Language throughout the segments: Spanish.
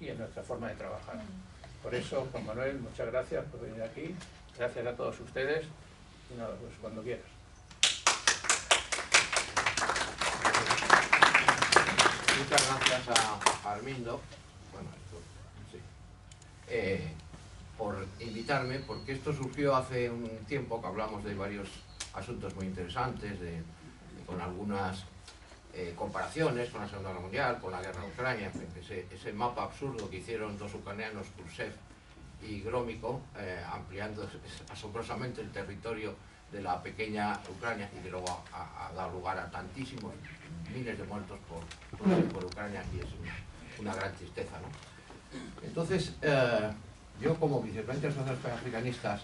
y en nuestra forma de trabajar. Por eso, Juan Manuel, muchas gracias por venir aquí, gracias a todos ustedes, y nada, pues cuando quieras. Muchas gracias a Armindo, bueno, sí, por invitarme, porque esto surgió hace un tiempo que hablamos de varios asuntos muy interesantes, con algunas comparaciones con la Segunda Guerra Mundial, con la guerra de Ucrania, ese mapa absurdo que hicieron dos ucranianos, Khrushchev y Gromyko, ampliando asombrosamente el territorio de la pequeña Ucrania, y que luego ha dado lugar a tantísimos miles de muertos por Ucrania, y es una gran tristeza, ¿no? Entonces, yo como vicepresidente de las Asociaciones Africanistas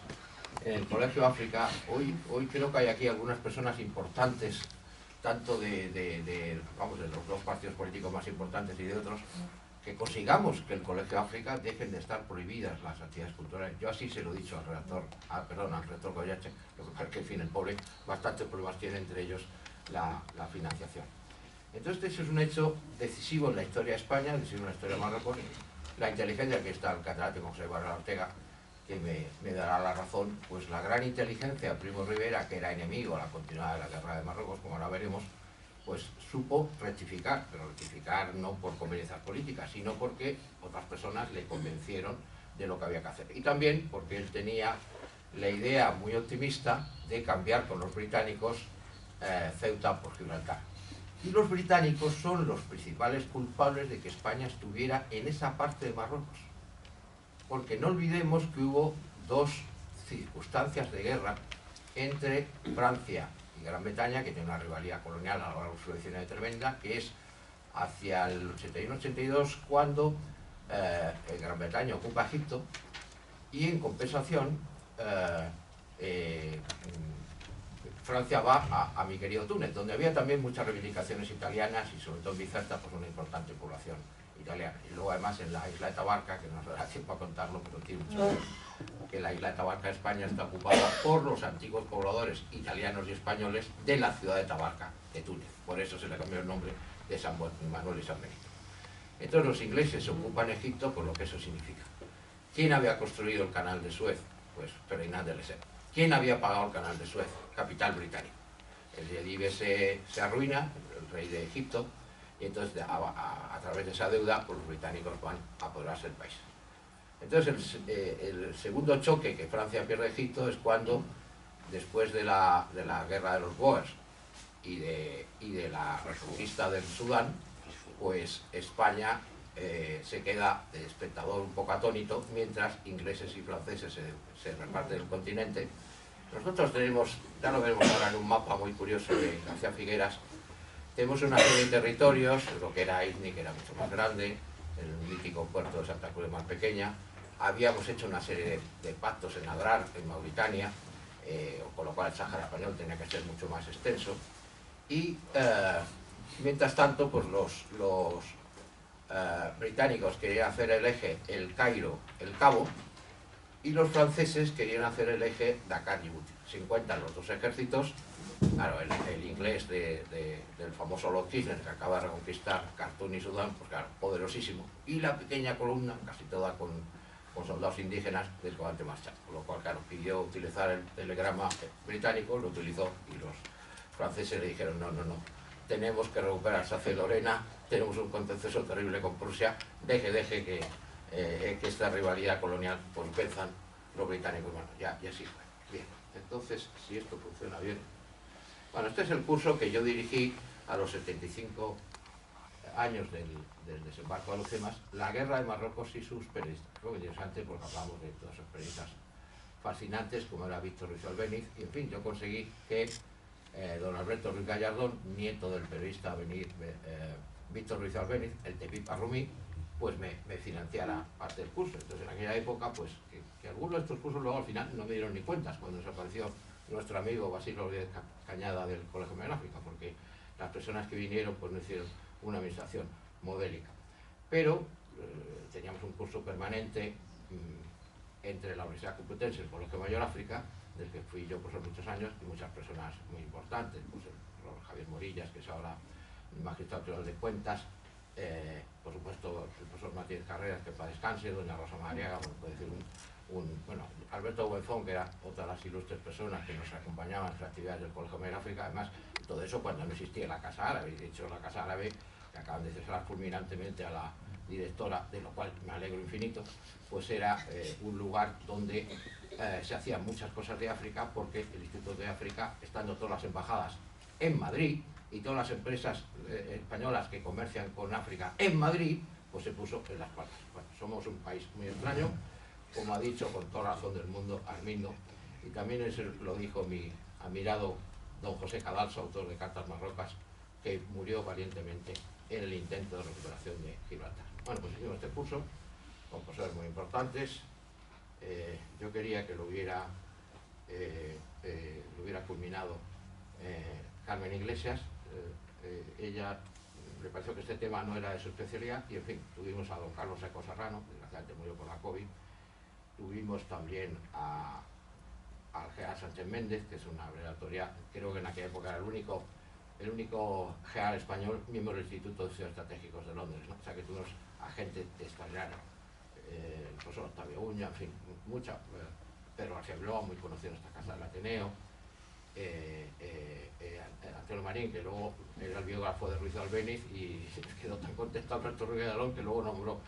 en el Colegio África, hoy creo que hay aquí algunas personas importantes, tanto de los dos partidos políticos más importantes y de otros, que consigamos que el Colegio África dejen de estar prohibidas las actividades culturales. Yo así se lo he dicho al rector Goyache, lo que pasa es que, en fin, el pobre bastantes problemas tiene, entre ellos la financiación. Entonces, eso es un hecho decisivo en la historia de España, decisivo en la historia de Marruecos. La inteligencia, que está el catedrático José Barra Ortega, que me dará la razón, pues la gran inteligencia de Primo Rivera, que era enemigo a la continuidad de la guerra de Marruecos, como ahora veremos, pues supo rectificar, pero rectificar no por conveniencias políticas, sino porque otras personas le convencieron de lo que había que hacer. Y también porque él tenía la idea muy optimista de cambiar con los británicos Ceuta por Gibraltar. Y los británicos son los principales culpables de que España estuviera en esa parte de Marruecos. Porque no olvidemos que hubo dos circunstancias de guerra entre Francia y Gran Bretaña, que tiene una rivalidad colonial a lo largo de su vecindad tremenda, que es hacia el 81-82, cuando Gran Bretaña ocupa Egipto, y en compensación Francia va a mi querido Túnez, donde había también muchas reivindicaciones italianas y sobre todo en Bizerta, pues una importante población italiana. Y luego además en la isla de Tabarca, que no nos dará tiempo a contarlo, pero tiene mucho que ver, que la isla de Tabarca, España, está ocupada por los antiguos pobladores italianos y españoles de la ciudad de Tabarca, de Túnez. Por eso se le cambió el nombre de San Manuel y San Benito. Entonces los ingleses se ocupan Egipto, por lo que eso significa. ¿Quién había construido el canal de Suez? Pues Ferdinand de Lesseps. ¿Quién había pagado el canal de Suez? Capital británico. El Yedibe se arruina, el rey de Egipto, y entonces a través de esa deuda, pues los británicos van a apoderarse del país. Entonces el segundo choque que Francia pierde Egipto es cuando, después de la guerra de los Boers y de la reconquista del Sudán, pues España se queda de espectador un poco atónito, mientras ingleses y franceses se reparten el continente. Nosotros tenemos, ya lo veremos ahora en un mapa muy curioso de García Figueras, tenemos una serie de territorios, lo que era Ifni, que era mucho más grande, el mítico puerto de Santa Cruz más pequeña. Habíamos hecho una serie de pactos en Adrar, en Mauritania, con lo cual el Sáhara español tenía que ser mucho más extenso. Y mientras tanto, pues los británicos querían hacer el eje El Cairo, El Cabo, y los franceses querían hacer el eje Dakar-Djibouti. Se encuentran los dos ejércitos, claro, el inglés del famoso Lord Kitchener, que acaba de reconquistar Khartoum y Sudán, pues claro, poderosísimo, y la pequeña columna, casi toda con soldados indígenas del comandante Marchal, con lo cual, claro, pidió utilizar el telegrama británico, lo utilizó, y los franceses le dijeron, no, tenemos que recuperar Alsacia-Lorena, tenemos un contencioso terrible con Prusia, deje que esta rivalidad colonial pues venzan los británicos. Bueno, y así fue. Bien, entonces, si esto funciona bien. Bueno, este es el curso que yo dirigí a los 75 años del desembarco de los Alhucemas, la guerra de Marruecos y sus periodistas. Fue muy interesante porque hablamos de todos esos periodistas fascinantes, como era Víctor Ruiz Albéniz, y en fin, yo conseguí que don Alberto Ruiz Gallardón, nieto del periodista Víctor Ruiz Albéniz, el Tepipa Rumí, pues me financiara parte del curso. Entonces en aquella época, pues que algunos de estos cursos luego al final no me dieron ni cuentas cuando desapareció nuestro amigo Basilio Rodríguez Cañada del Colegio Geográfico, porque las personas que vinieron pues no hicieron una administración modélica. Pero teníamos un curso permanente entre la Universidad Complutense y el Colegio Mayor África, del que fui yo por muchos años, y muchas personas muy importantes, pues el Javier Morillas, que es ahora el magistrado tribunal de cuentas, por supuesto el profesor Matías Carreras, que para descanse, doña Rosa Mariaga, bueno, puede decir bueno, Alberto Buenzón, que era otra de las ilustres personas que nos acompañaban en las actividades del Colegio Miguel África, además, todo eso cuando no existía la Casa Árabe. De hecho, la Casa Árabe, que acaban de cesar fulminantemente a la directora, de lo cual me alegro infinito, pues era un lugar donde se hacían muchas cosas de África, porque el Instituto de África, estando todas las embajadas en Madrid y todas las empresas españolas que comercian con África en Madrid, pues se puso en las palmas. Bueno, somos un país muy extraño, como ha dicho con toda razón del mundo Armindo, y también eso lo dijo mi admirado don José Cadalso, autor de Cartas Marrocas, que murió valientemente en el intento de recuperación de Gibraltar. Bueno, pues hicimos este curso con profesores muy importantes. Yo quería que lo hubiera culminado Carmen Iglesias. Ella le pareció que este tema no era de su especialidad y, en fin, tuvimos a don Carlos Seco Serrano, desgraciadamente murió por la COVID. Tuvimos también al general Sánchez Méndez, que es una abreviatoria, creo que en aquella época era el único general español miembro del Instituto de Estudios Estratégicos de Londres, ¿no? O sea que tuvimos a gente extraordinaria, el profesor Octavio Uña, en fin, mucha, Pedro García Bloa, muy conocido en esta casa del Ateneo, Antonio Marín, que luego era el biógrafo de Ruiz de Albéniz y quedó tan contento Alberto Ruiz de Alón que luego nombró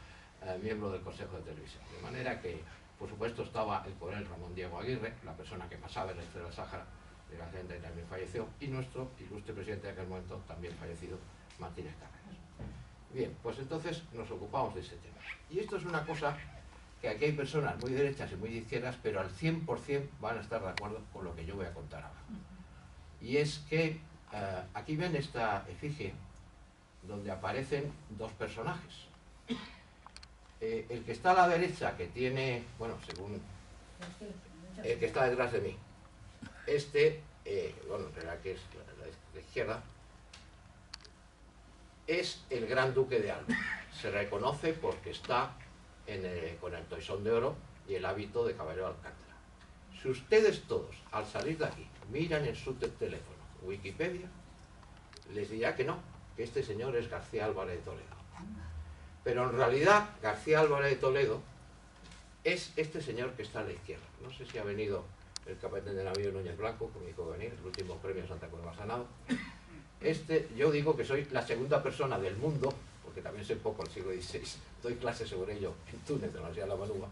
miembro del Consejo de Televisión. De manera que, por supuesto, estaba el coronel Ramón Diego Aguirre, la persona que más sabe de la historia del Sáhara, desgraciadamente también falleció, y nuestro ilustre presidente de aquel momento, también fallecido, Martínez Carreras. Bien, pues entonces nos ocupamos de ese tema. Y esto es una cosa que aquí hay personas muy derechas y muy de izquierdas, pero al 100% van a estar de acuerdo con lo que yo voy a contar ahora. Y es que aquí ven esta efigie donde aparecen dos personajes. El que está a la derecha, que tiene, bueno, según el que está detrás de mí, bueno, en realidad que es la izquierda, es el Gran Duque de Alba. Se reconoce porque está con el toisón de oro y el hábito de caballero de Alcántara. Si ustedes todos, al salir de aquí, miran en su teléfono Wikipedia, les dirá que no, que este señor es García Álvarez de Toledo. Pero en realidad García Álvarez de Toledo es este señor que está a la izquierda. No sé si ha venido el capitán de navío Núñez Blanco, que me dijo venir, el último premio Santa Cruz de Masanado. Yo digo que soy la segunda persona del mundo, porque también soy poco del siglo XVI, doy clases sobre ello en Túnez, en la Universidad de La Manúa.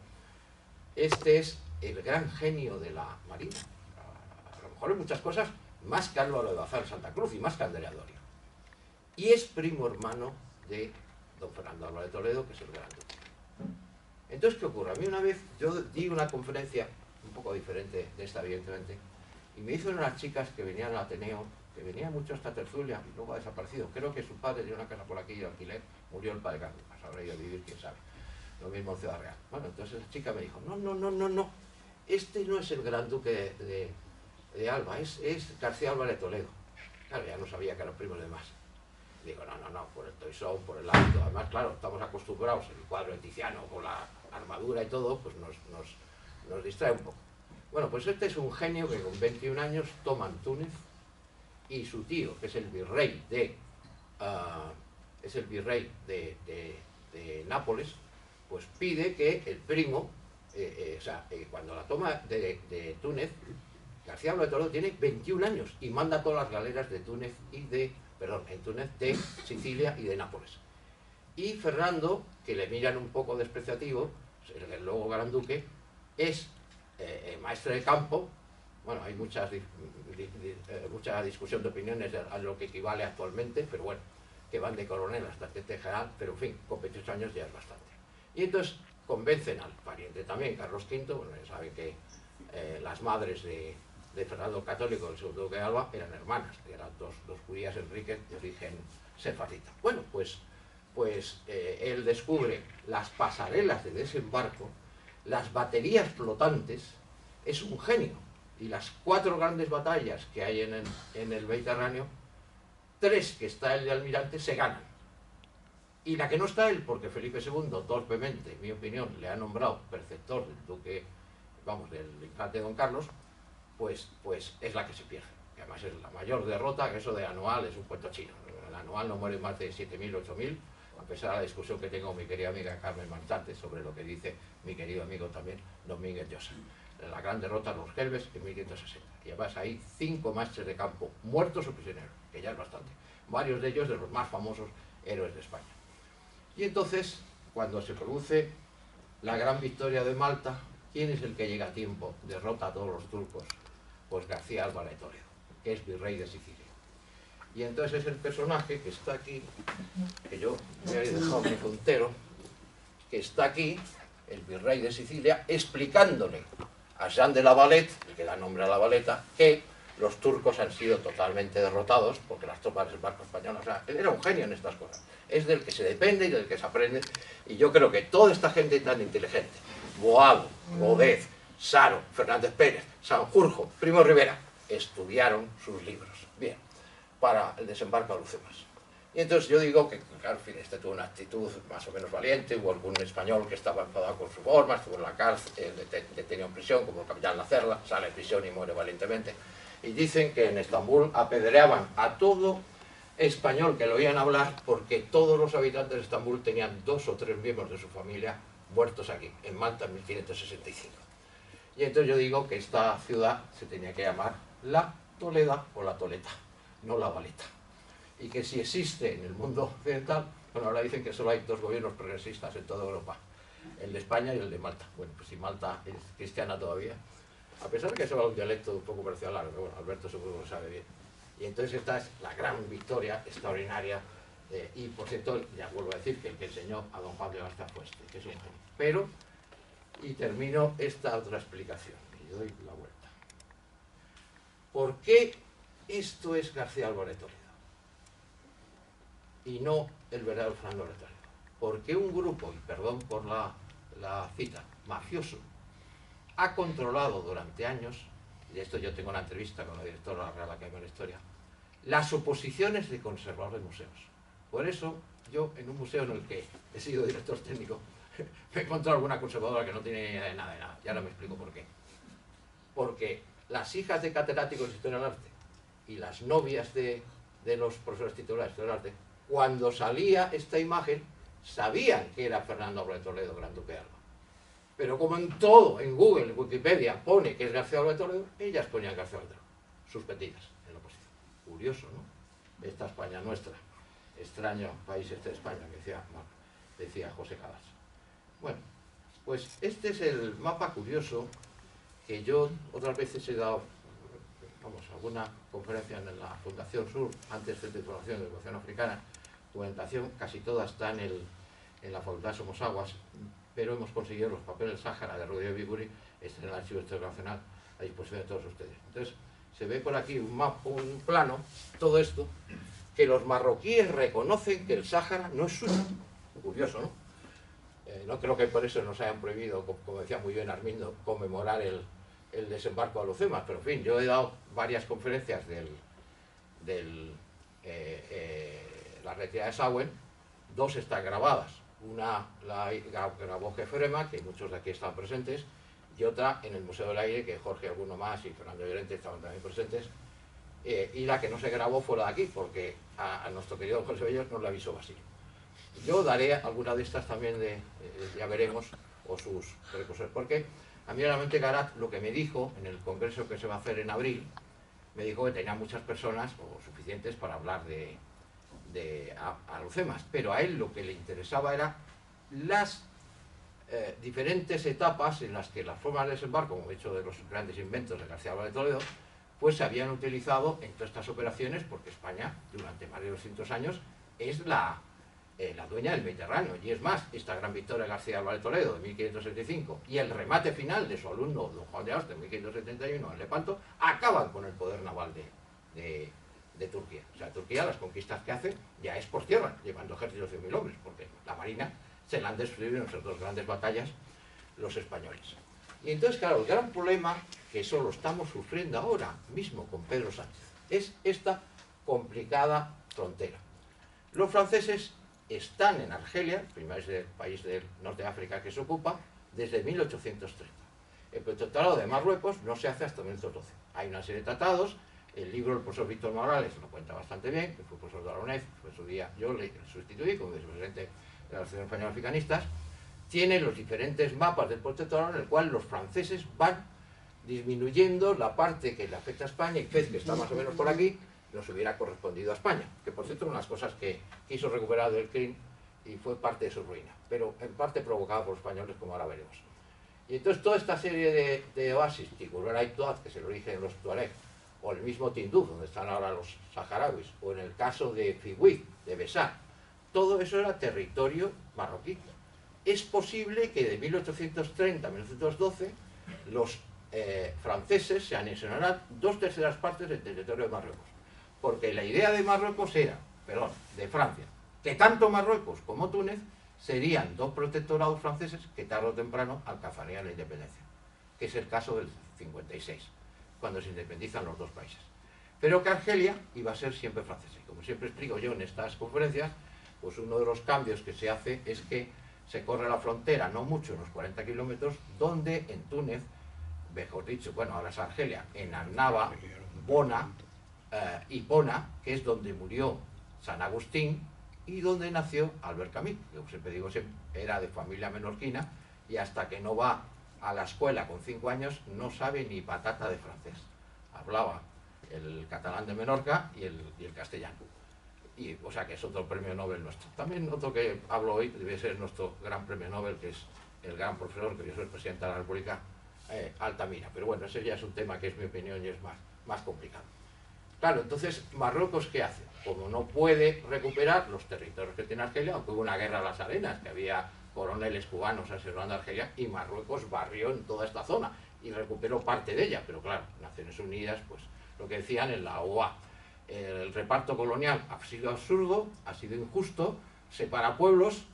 Este es el gran genio de la Marina. A lo mejor en muchas cosas más que Álvaro de Bazán Santa Cruz y más que Andrea Doria. Y es primo hermano de don Fernando Álvarez de Toledo, que es el gran duque. Entonces, ¿qué ocurre? A mí una vez yo di una conferencia un poco diferente de esta, evidentemente, y me hizo unas chicas que venían al Ateneo, que venía mucho a esta tertulia y luego ha desaparecido. Creo que su padre tenía una casa por aquí de alquiler, murió el padre Carlos, habrá ido a vivir, quién sabe. Lo mismo en Ciudad Real. Bueno, entonces la chica me dijo, no, este no es el gran duque de Alba, es García Álvarez de Toledo. Claro, ya no sabía que eran primos de más. Digo, no, por el toisón, por el hábito. Además, claro, estamos acostumbrados, el cuadro de Tiziano, con la armadura y todo, pues nos distrae un poco. Bueno, pues este es un genio que con 21 años toma Túnez y su tío, que es el virrey de Nápoles, pues pide que el primo, cuando la toma de Túnez, García Álvarez de Toledo tiene 21 años y manda todas las galeras de Túnez de Sicilia y de Nápoles. Y Fernando, que le miran un poco despreciativo, el luego gran duque, es maestre de campo. Bueno, hay mucha discusión de opiniones a lo que equivale actualmente, pero bueno, que van de coronel hasta teniente general, pero en fin, con 28 años ya es bastante. Y entonces convencen al pariente también, Carlos V, bueno, ya saben que las madres de Fernando el Católico, el segundo duque de Alba, eran hermanas, eran dos judías Enríquez de origen sefardita. Bueno, pues él descubre las pasarelas de desembarco, las baterías flotantes, es un genio. Y las 4 grandes batallas que hay en el Mediterráneo, 3 que está el de almirante, se ganan. Y la que no está él, porque Felipe II, torpemente, en mi opinión, le ha nombrado preceptor del duque, del infante Don Carlos, pues es la que se pierde. Que además es la mayor derrota, que eso de anual es un cuento chino. El anual no muere más de 7.000, 8.000, a pesar de la discusión que tengo con mi querida amiga Carmen Martante sobre lo que dice mi querido amigo también Domínguez Llosa. La gran derrota de los Gelbes en 1560. Y además hay 5 maestres de campo muertos o prisioneros, que ya es bastante. Varios de ellos de los más famosos héroes de España. Y entonces, cuando se produce la gran victoria de Malta, ¿quién es el que llega a tiempo? Derrota a todos los turcos. Pues García Álvarez de Toledo, que es virrey de Sicilia. Y entonces es el personaje que está aquí, que yo me había dejado mi puntero, que está aquí, el virrey de Sicilia, explicándole a Jean de la Valette, el que da nombre a la Valeta, que los turcos han sido totalmente derrotados, porque las tropas del barco español, o sea, él era un genio en estas cosas. Es del que se depende y del que se aprende, y yo creo que toda esta gente tan inteligente, Boado, Godet, Saro, Fernández Pérez, Sanjurjo, Primo Rivera, estudiaron sus libros. Bien, para el desembarco a Alhucemas. Y entonces yo digo que, claro, en fin, este tuvo una actitud más o menos valiente, hubo algún español que estaba enfadado con su forma, estuvo en la cárcel, detenido en prisión, como el capitán Lacerda, sale de prisión y muere valientemente. Y dicen que en Estambul apedreaban a todo español que lo oían hablar, porque todos los habitantes de Estambul tenían 2 o 3 miembros de su familia muertos aquí, en Malta en 1565. Y entonces yo digo que esta ciudad se tenía que llamar La Toleda o La Toleta, no La Valeta. Y que si existe en el mundo occidental, bueno, ahora dicen que solo hay 2 gobiernos progresistas en toda Europa, el de España y el de Malta. Bueno, pues si Malta es cristiana todavía, a pesar de que se va un dialecto un poco parecido al árabe, pero bueno, Alberto seguro que lo sabe bien. Y entonces esta es la gran victoria extraordinaria, y por cierto, ya vuelvo a decir que el que enseñó a don Juan de Abarca fue este, que es un genio. Pero, y termino esta otra explicación, y doy la vuelta. ¿Por qué esto es García Álvarez de Toledo y no el verdadero Fernando de Toledo? Porque un grupo, y perdón por la cita, mafioso, ha controlado durante años, y de esto yo tengo una entrevista con la directora de la Real Academia de la Historia, las oposiciones de conservadores de museos. Por eso, yo en un museo en el que he sido director técnico, me he encontrado alguna conservadora que no tiene ni idea de nada de nada. Y ahora me explico por qué. Porque las hijas de catedráticos de Historia del Arte y las novias de los profesores titulares de Historia del Arte, cuando salía esta imagen, sabían que era Fernando Álvarez de Toledo, Gran Duque de Alba. Pero como en todo, en Google, en Wikipedia, pone que es García Álvarez de Toledo, ellas ponían García Álvarez de Toledo, suspendidas en la oposición. Curioso, ¿no? Esta España nuestra, extraño país este de España, que decía José Calas. Bueno, pues este es el mapa curioso que yo otras veces he dado, vamos, alguna conferencia en la Fundación Sur, antes de titulación de Educación Africana, documentación, casi toda está en la Facultad Somos Aguas, pero hemos conseguido los papeles del Sáhara de Rodrigo Biguri, están en el Archivo Histórico Nacional a disposición de todos ustedes. Entonces, se ve por aquí un mapa, un plano, todo esto, que los marroquíes reconocen que el Sáhara no es suyo. Curioso, ¿no? No creo que por eso nos hayan prohibido, como decía muy bien Armindo, conmemorar el desembarco a Alhucemas, pero en fin, yo he dado varias conferencias la retirada de Sauen, 2 están grabadas. Una la grabó Jefrema, que muchos de aquí estaban presentes, y otra en el Museo del Aire, que Jorge, alguno más, y Fernando Llorente estaban también presentes, y la que no se grabó fue la de aquí, porque a nuestro querido José Bellos nos la avisó así. Yo daré alguna de estas también ya veremos, o sus precursores, porque a mí realmente Garat lo que me dijo en el congreso que se va a hacer en abril, me dijo que tenía muchas personas, o suficientes, para hablar de Alhucemas, pero a él lo que le interesaba era las diferentes etapas en las que las formas de desembarco, como he dicho de los grandes inventos de García Álvarez de Toledo, pues se habían utilizado en todas estas operaciones, porque España durante más de 200 años es la dueña del Mediterráneo, y es más, esta gran victoria de García Álvarez de Toledo de 1575 y el remate final de su alumno don Juan de Aosta en 1571 en Lepanto acaban con el poder naval de Turquía. O sea, Turquía, las conquistas que hace ya es por tierra, llevando ejércitos de 1.000 hombres, porque la marina se la han destruido en esas 2 grandes batallas los españoles. Y entonces, claro, el gran problema, que eso lo estamos sufriendo ahora mismo con Pedro Sánchez, es esta complicada frontera. Los franceses están en Argelia, el primer país del norte de África que se ocupa, desde 1830. El protectorado de Marruecos no se hace hasta 1912. Hay una serie de tratados El libro del profesor Víctor Morales lo cuenta bastante bien, que fue profesor de la UNED, fue su día, yo le sustituí como vicepresidente de la Asociación Española de Africanistas. Tiene los diferentes mapas del protectorado en el cual los franceses van disminuyendo la parte que le afecta a España, y Fez, que está más o menos por aquí, nos hubiera correspondido a España, que por cierto, una de las cosas que quiso recuperar del CRIM y fue parte de su ruina, pero en parte provocada por los españoles, como ahora veremos. Y entonces toda esta serie de oasis, Tigurray Toad, que es el origen de los Tuareg, o el mismo Tinduf, donde están ahora los saharauis, o en el caso de Fiwid, de Besar, todo eso era territorio marroquí. Es posible que de 1830 a 1912 los franceses se anexionaran 2/3 partes del territorio de Marruecos, porque la idea de Marruecos era, perdón, de Francia, que tanto Marruecos como Túnez serían dos protectorados franceses que tarde o temprano alcanzarían la independencia, que es el caso del 56, cuando se independizan los dos países. Pero que Argelia iba a ser siempre francesa. Y como siempre explico yo en estas conferencias, pues uno de los cambios que se hace es que se corre la frontera, no mucho, unos 40 kilómetros, donde en Túnez, mejor dicho, bueno, ahora es Argelia, en Annaba, Bona y Bona, que es donde murió San Agustín y donde nació Albert Camus. Yo siempre digo, era de familia menorquina y hasta que no va a la escuela con 5 años no sabe ni patata de francés. Hablaba el catalán de Menorca y el castellano. Y, o sea que es otro premio Nobel nuestro. También otro que hablo hoy debe ser nuestro gran premio Nobel, que es el gran profesor, que yo soy el presidente de la República, Altamira. Pero bueno, ese ya es un tema que es mi opinión y es más complicado. Claro, entonces, ¿Marruecos qué hace? Como no puede recuperar los territorios que tiene Argelia, aunque hubo una guerra a las arenas, que había coroneles cubanos asesorando a Argelia, y Marruecos barrió en toda esta zona y recuperó parte de ella. Pero claro, Naciones Unidas, pues lo que decían en la OA, el reparto colonial ha sido absurdo, ha sido injusto, separa pueblos,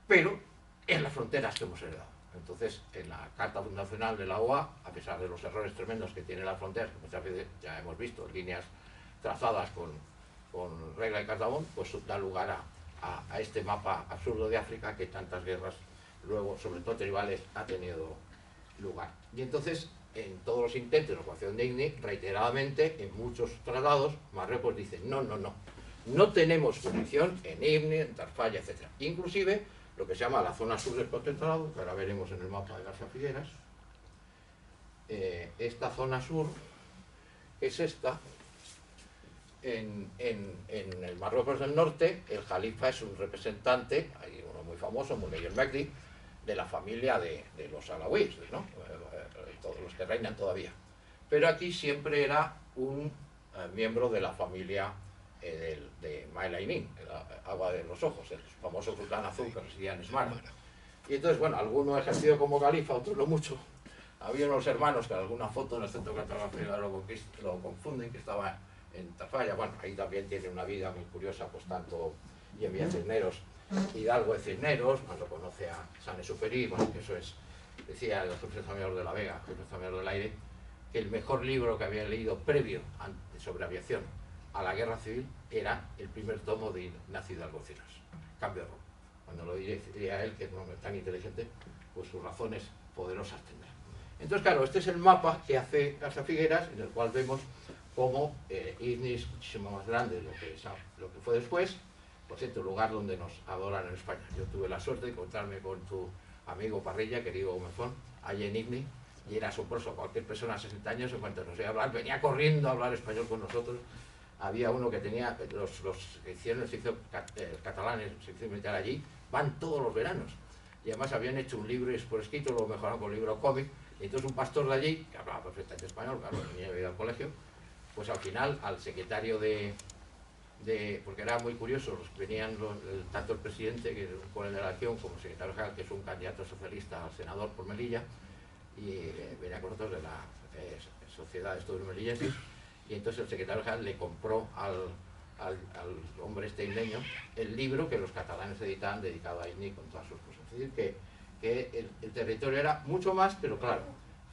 pero en las fronteras que hemos heredado. Entonces, en la Carta Fundacional de la OA, a pesar de los errores tremendos que tiene la frontera, que muchas veces ya hemos visto, líneas trazadas con regla y cartabón, pues da lugar a este mapa absurdo de África que tantas guerras, luego, sobre todo tribales, ha tenido lugar. Y entonces, en todos los intentos de ocupación de IGNI, reiteradamente, en muchos tratados, Marruecos dice, no tenemos jurisdicción en IGNI, en Tarfaya, etc. Inclusive, lo que se llama la zona sur del protectorado, que ahora veremos en el mapa de García Figueras, esta zona sur es esta. En el Marruecos del Norte, el Jalifa es un representante, hay uno muy famoso, Moulay El Mekdi, de la familia de los alawíes, ¿no? Todos los que reinan todavía. Pero aquí siempre era un miembro de la familia de Maelainin, el agua de los ojos, el famoso sultán azul que residía en Esmara. Y entonces, bueno, alguno ha ejercido como califa, otros no mucho. Había unos hermanos que en alguna foto en el centro cartográfico lo confunden, que estaba en Tafalla. Bueno, ahí también tiene una vida muy curiosa, pues tanto Yemia Cisneros, Hidalgo de Cisneros, más lo conoce a Saint-Exupéry, bueno, que eso es, decía el jefe mayor de la Vega, jefe mayor del aire, que el mejor libro que había leído previo sobre aviación a la guerra civil era el primer tomo de Ignacio Hidalgo Cisneros, Cambio de rumbo. Cuando lo diría él, que es un hombre tan inteligente, pues sus razones poderosas tendrá. Entonces, claro, este es el mapa que hace García Figueras, en el cual vemos cómo IGNI es muchísimo más grande de lo que fue después. Por cierto, el lugar donde nos adoran en España. Yo tuve la suerte de encontrarme con tu amigo Parrilla, querido Gómezón, allí en IGNI, y era asombroso. Cualquier persona de 60 años, en cuanto nos oía hablar, venía corriendo a hablar español con nosotros. Había uno que tenía, los que hicieron el servicio catalanes, el servicio militar allí, van todos los veranos. Y además habían hecho un libro por escrito, lo mejoraron con un libro cómic. Y entonces un pastor de allí, que hablaba perfectamente español, claro, venía a ir al colegio, pues al final al secretario porque era muy curioso, venían tanto el presidente, que es un coronel de la acción, como el secretario general, que es un candidato socialista al senador por Melilla, y venía con nosotros de la Sociedad de Estudios Melillenses, y entonces el secretario general le compró al hombre este isleño el libro que los catalanes editaban dedicado a IGNI con todas sus cosas. Es decir, que el territorio era mucho más, pero claro,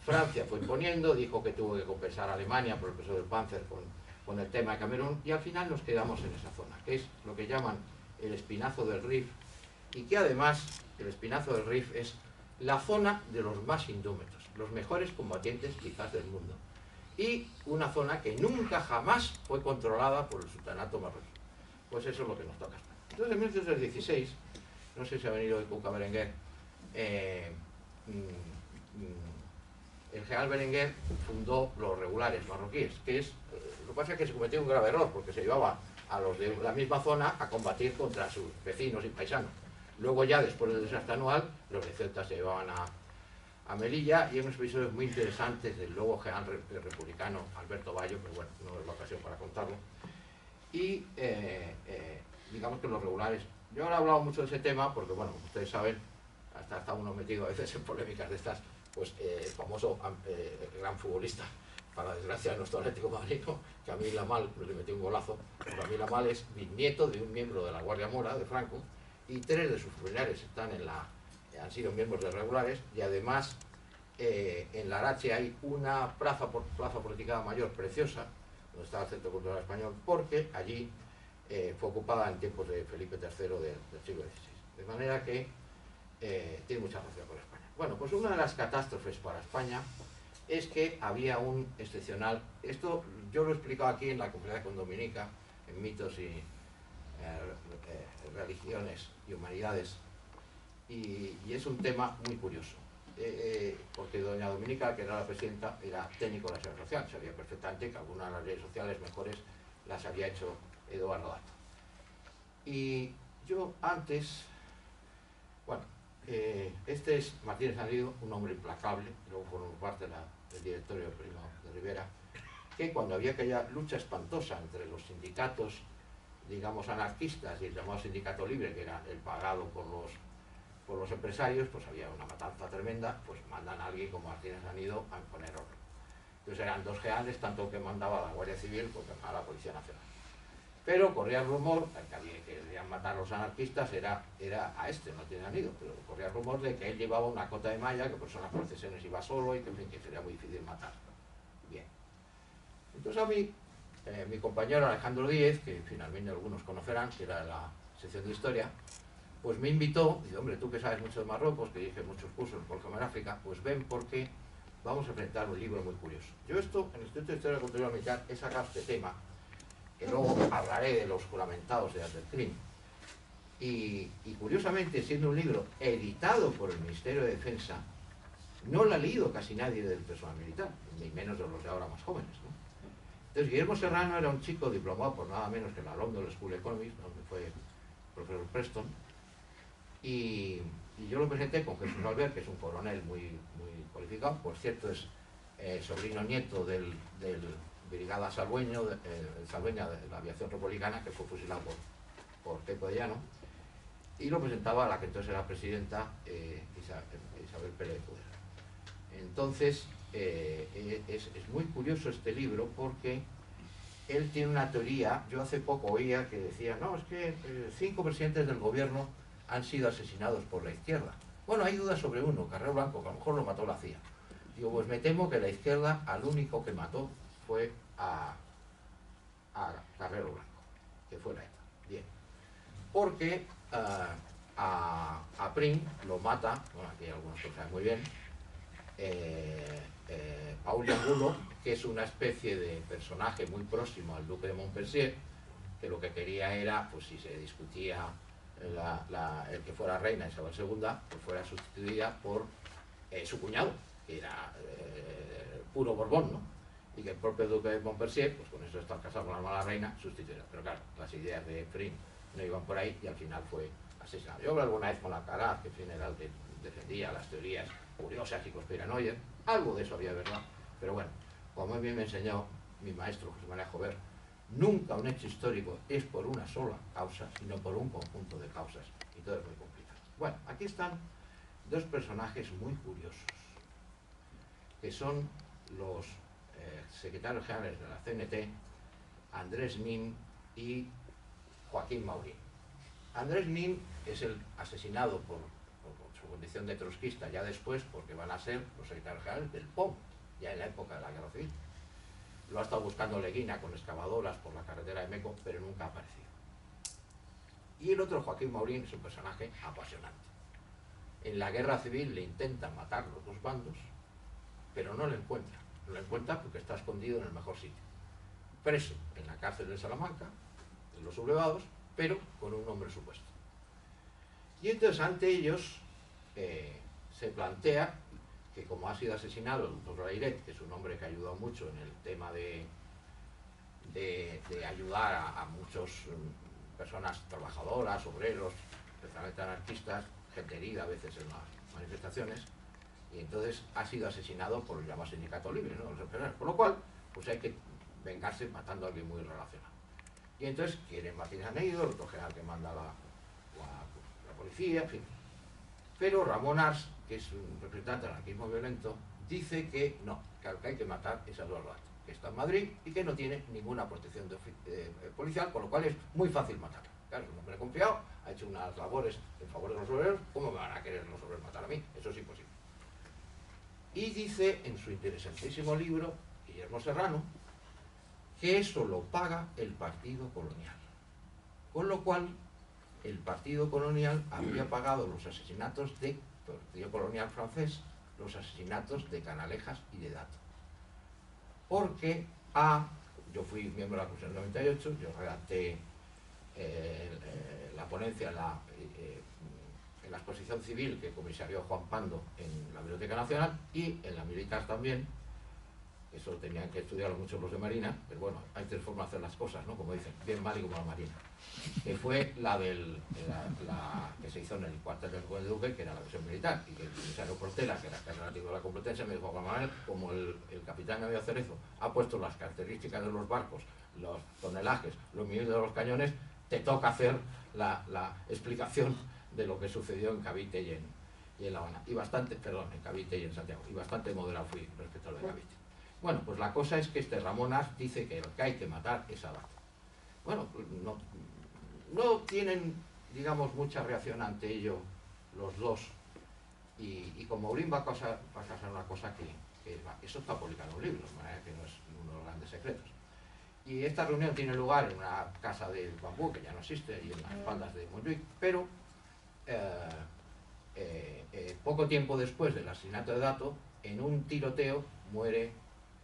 Francia fue imponiendo, dijo que tuvo que compensar a Alemania por el peso del Panzer con el tema de Camerún, y al final nos quedamos en esa zona, que es lo que llaman el Espinazo del Rif, y que además el Espinazo del Rif es la zona de los más indómitos, los mejores combatientes quizás del mundo. y una zona que nunca jamás fue controlada por el sultanato marroquí. Pues eso es lo que nos toca. Entonces en 1816, no sé si ha venido de Cuca Berenguer, el general Berenguer fundó los regulares marroquíes, que es, lo que pasa es que se cometió un grave error, porque se llevaba a los de la misma zona a combatir contra sus vecinos y paisanos. Luego ya, después del desastre anual, los de Ceuta se llevaban a Melilla, y hay unos episodios muy interesantes del luego general republicano Alberto Bayo, pero bueno, no es la ocasión para contarlo. Y digamos que los regulares, yo ahora he hablado mucho de ese tema porque, bueno, ustedes saben, hasta está uno metido a veces en polémicas de estas, pues el famoso gran futbolista, para desgracia de nuestro Atlético madrileño, Camil Amal, pues le metió un golazo. Camil Amal es bisnieto de un miembro de la Guardia Mora, de Franco, y 3 de sus familiares han sido miembros de regulares, y además en Larache hay una plaza política mayor preciosa, donde está el Centro Cultural Español, porque allí fue ocupada en tiempos de Felipe III del siglo XVI. De manera que tiene mucha relación con España. Bueno, pues una de las catástrofes para España es que había un excepcional... Esto yo lo he explicado aquí en la conferencia con Dominica, en mitos y religiones y humanidades, y es un tema muy curioso. Porque doña Dominica, que era la presidenta, era técnico de la seguridad social, sabía perfectamente que algunas de las leyes sociales mejores las había hecho Eduardo Dato. Y yo antes, bueno, este es Martínez Sanido, un hombre implacable, luego formó parte del directorio de Primo de Rivera, que cuando había aquella lucha espantosa entre los sindicatos, digamos, anarquistas y el llamado sindicato libre, que era el pagado por los empresarios, pues había una matanza tremenda, pues mandan a alguien como Martínez Sanido a imponer orden. Entonces eran 2 generales, tanto que mandaba a la Guardia Civil como a la Policía Nacional. Pero corría el rumor, que querían matar a los anarquistas era a este, Martínez Sanido, pero corría el rumor de que él llevaba una cota de malla, que por eso en las procesiones iba solo y que, en fin, que sería muy difícil matarlo. Bien. Entonces a mí, mi compañero Alejandro Díez, que finalmente algunos conocerán, que era de la sección de Historia, pues me invitó, y dice, hombre, tú que sabes mucho de Marruecos, que dije muchos cursos en Colegio en África, pues ven porque vamos a enfrentar un libro muy curioso. Yo esto, en el Instituto de Historia Cultural Militar, he sacado este tema, que luego hablaré de los juramentados de Abdelkrim. Y curiosamente, siendo un libro editado por el Ministerio de Defensa, no lo ha leído casi nadie del personal militar, ni menos de los de ahora más jóvenes, ¿no? Entonces, Guillermo Serrano era un chico diplomado por nada menos que la London School of Economics, donde fue profesor Preston, y yo lo presenté con Jesús Albert, que es un coronel muy cualificado, por cierto es sobrino nieto del brigada Saldueña de la aviación republicana, que fue fusilado por Pepo de Llano, y lo presentaba a la que entonces era presidenta Isabel Pérez de Puder. Entonces es muy curioso este libro porque él tiene una teoría. Yo hace poco oía que decía, no, es que 5 presidentes del gobierno han sido asesinados por la izquierda. Bueno, hay dudas sobre uno, Carrero Blanco, que a lo mejor lo mató la CIA. Digo, pues me temo que la izquierda al único que mató fue a Carrero Blanco, que fue la ETA. Bien. Porque a Prim lo mata, bueno, aquí hay algunas cosas muy bien, Paul Angulo, que es una especie de personaje muy próximo al duque de Montpensier, que lo que quería era, pues si se discutía el que fuera reina Isabel II, pues fuera sustituida por su cuñado, que era puro Borbón, ¿no? Y que el propio duque de Montpensier, pues con eso de estar casado con la mala reina, sustituyera. Pero claro, las ideas de Prim no iban por ahí y al final fue asesinado. Yo hablé alguna vez con la Caraz, que en general defendía las teorías curiosas y conspiranoias, algo de eso había, ¿verdad? Pero bueno, como bien me enseñó mi maestro José María Jover, nunca un hecho histórico es por una sola causa, sino por un conjunto de causas, y todo es muy complicado. Bueno, aquí están 2 personajes muy curiosos, que son los secretarios generales de la CNT, Andrés Nin y Joaquín Maurín. Andrés Nin es el asesinado por su condición de trotskista ya después, porque van a ser los secretarios generales del POM, ya en la época de la Guerra Civil. Lo ha estado buscando Leguina con excavadoras por la carretera de Meco, pero nunca ha aparecido. Y el otro, Joaquín Maurín, es un personaje apasionante. En la Guerra Civil le intentan matar los 2 bandos, pero no lo encuentran. lo encuentra porque está escondido en el mejor sitio. Preso en la cárcel de Salamanca, de los sublevados, pero con un nombre supuesto. Y entonces ante ellos se plantea que como ha sido asesinado el doctor Rairet, que es un hombre que ha ayudado mucho en el tema de ayudar a muchas personas trabajadoras, obreros, especialmente anarquistas, gente herida a veces en las manifestaciones, y entonces ha sido asesinado por el llamado sindicato libre, ¿no? Los empresarios, por lo cual pues hay que vengarse matando a alguien muy relacionado. Y entonces quieren Martínez Aneguido, el otro general que manda la policía, en fin. Pero Ramón Ars, que es un representante del anarquismo violento, dice que no, que hay que matar es a Eduardo Dato, que está en Madrid y que no tiene ninguna protección policial, con lo cual es muy fácil matarlo. Claro, es un hombre confiado, ha hecho unas labores en favor de los obreros, ¿cómo me van a querer los obreros matar a mí? Eso es imposible. Y dice en su interesantísimo libro, Guillermo Serrano, que eso lo paga el Partido Colonial. Con lo cual, el Partido Colonial había pagado los asesinatos del Partido Colonial francés, los asesinatos de Canalejas y de Dato. Porque yo fui miembro de la Comisión 98, yo redacté la ponencia en la exposición civil que comisarió Juan Pando en la Biblioteca Nacional y en la Militar también. Eso tenían que estudiarlo mucho los de Marina, pero bueno, hay tres formas de hacer las cosas, ¿no? Como dicen, bien mal y como la Marina. Que fue la que se hizo en el cuartel del Conde de Duque, que era la versión militar, y que el comisario Portela, que era catedrático de la Complutense, me dijo: Juan Manuel, como el capitán Navío Cerezo ha puesto las características de los barcos, los tonelajes, los millones de los cañones, te toca hacer la explicación de lo que sucedió en Cavite y en La Habana. Y bastante, perdón, en Cavite y en Santiago, y bastante moderado fui respecto a lo de Cavite. Bueno, pues la cosa es que este Ramón Ars dice que lo que hay que matar es a Dato. Bueno, no tienen, digamos, mucha reacción ante ello los dos. Y con Maurín va a pasar una cosa que eso está publicado en un libro, de manera que no es uno de los grandes secretos. Y esta reunión tiene lugar en una casa de bambú, que ya no existe, y en las faldas de Montjuic, pero poco tiempo después del asesinato de Dato, en un tiroteo muere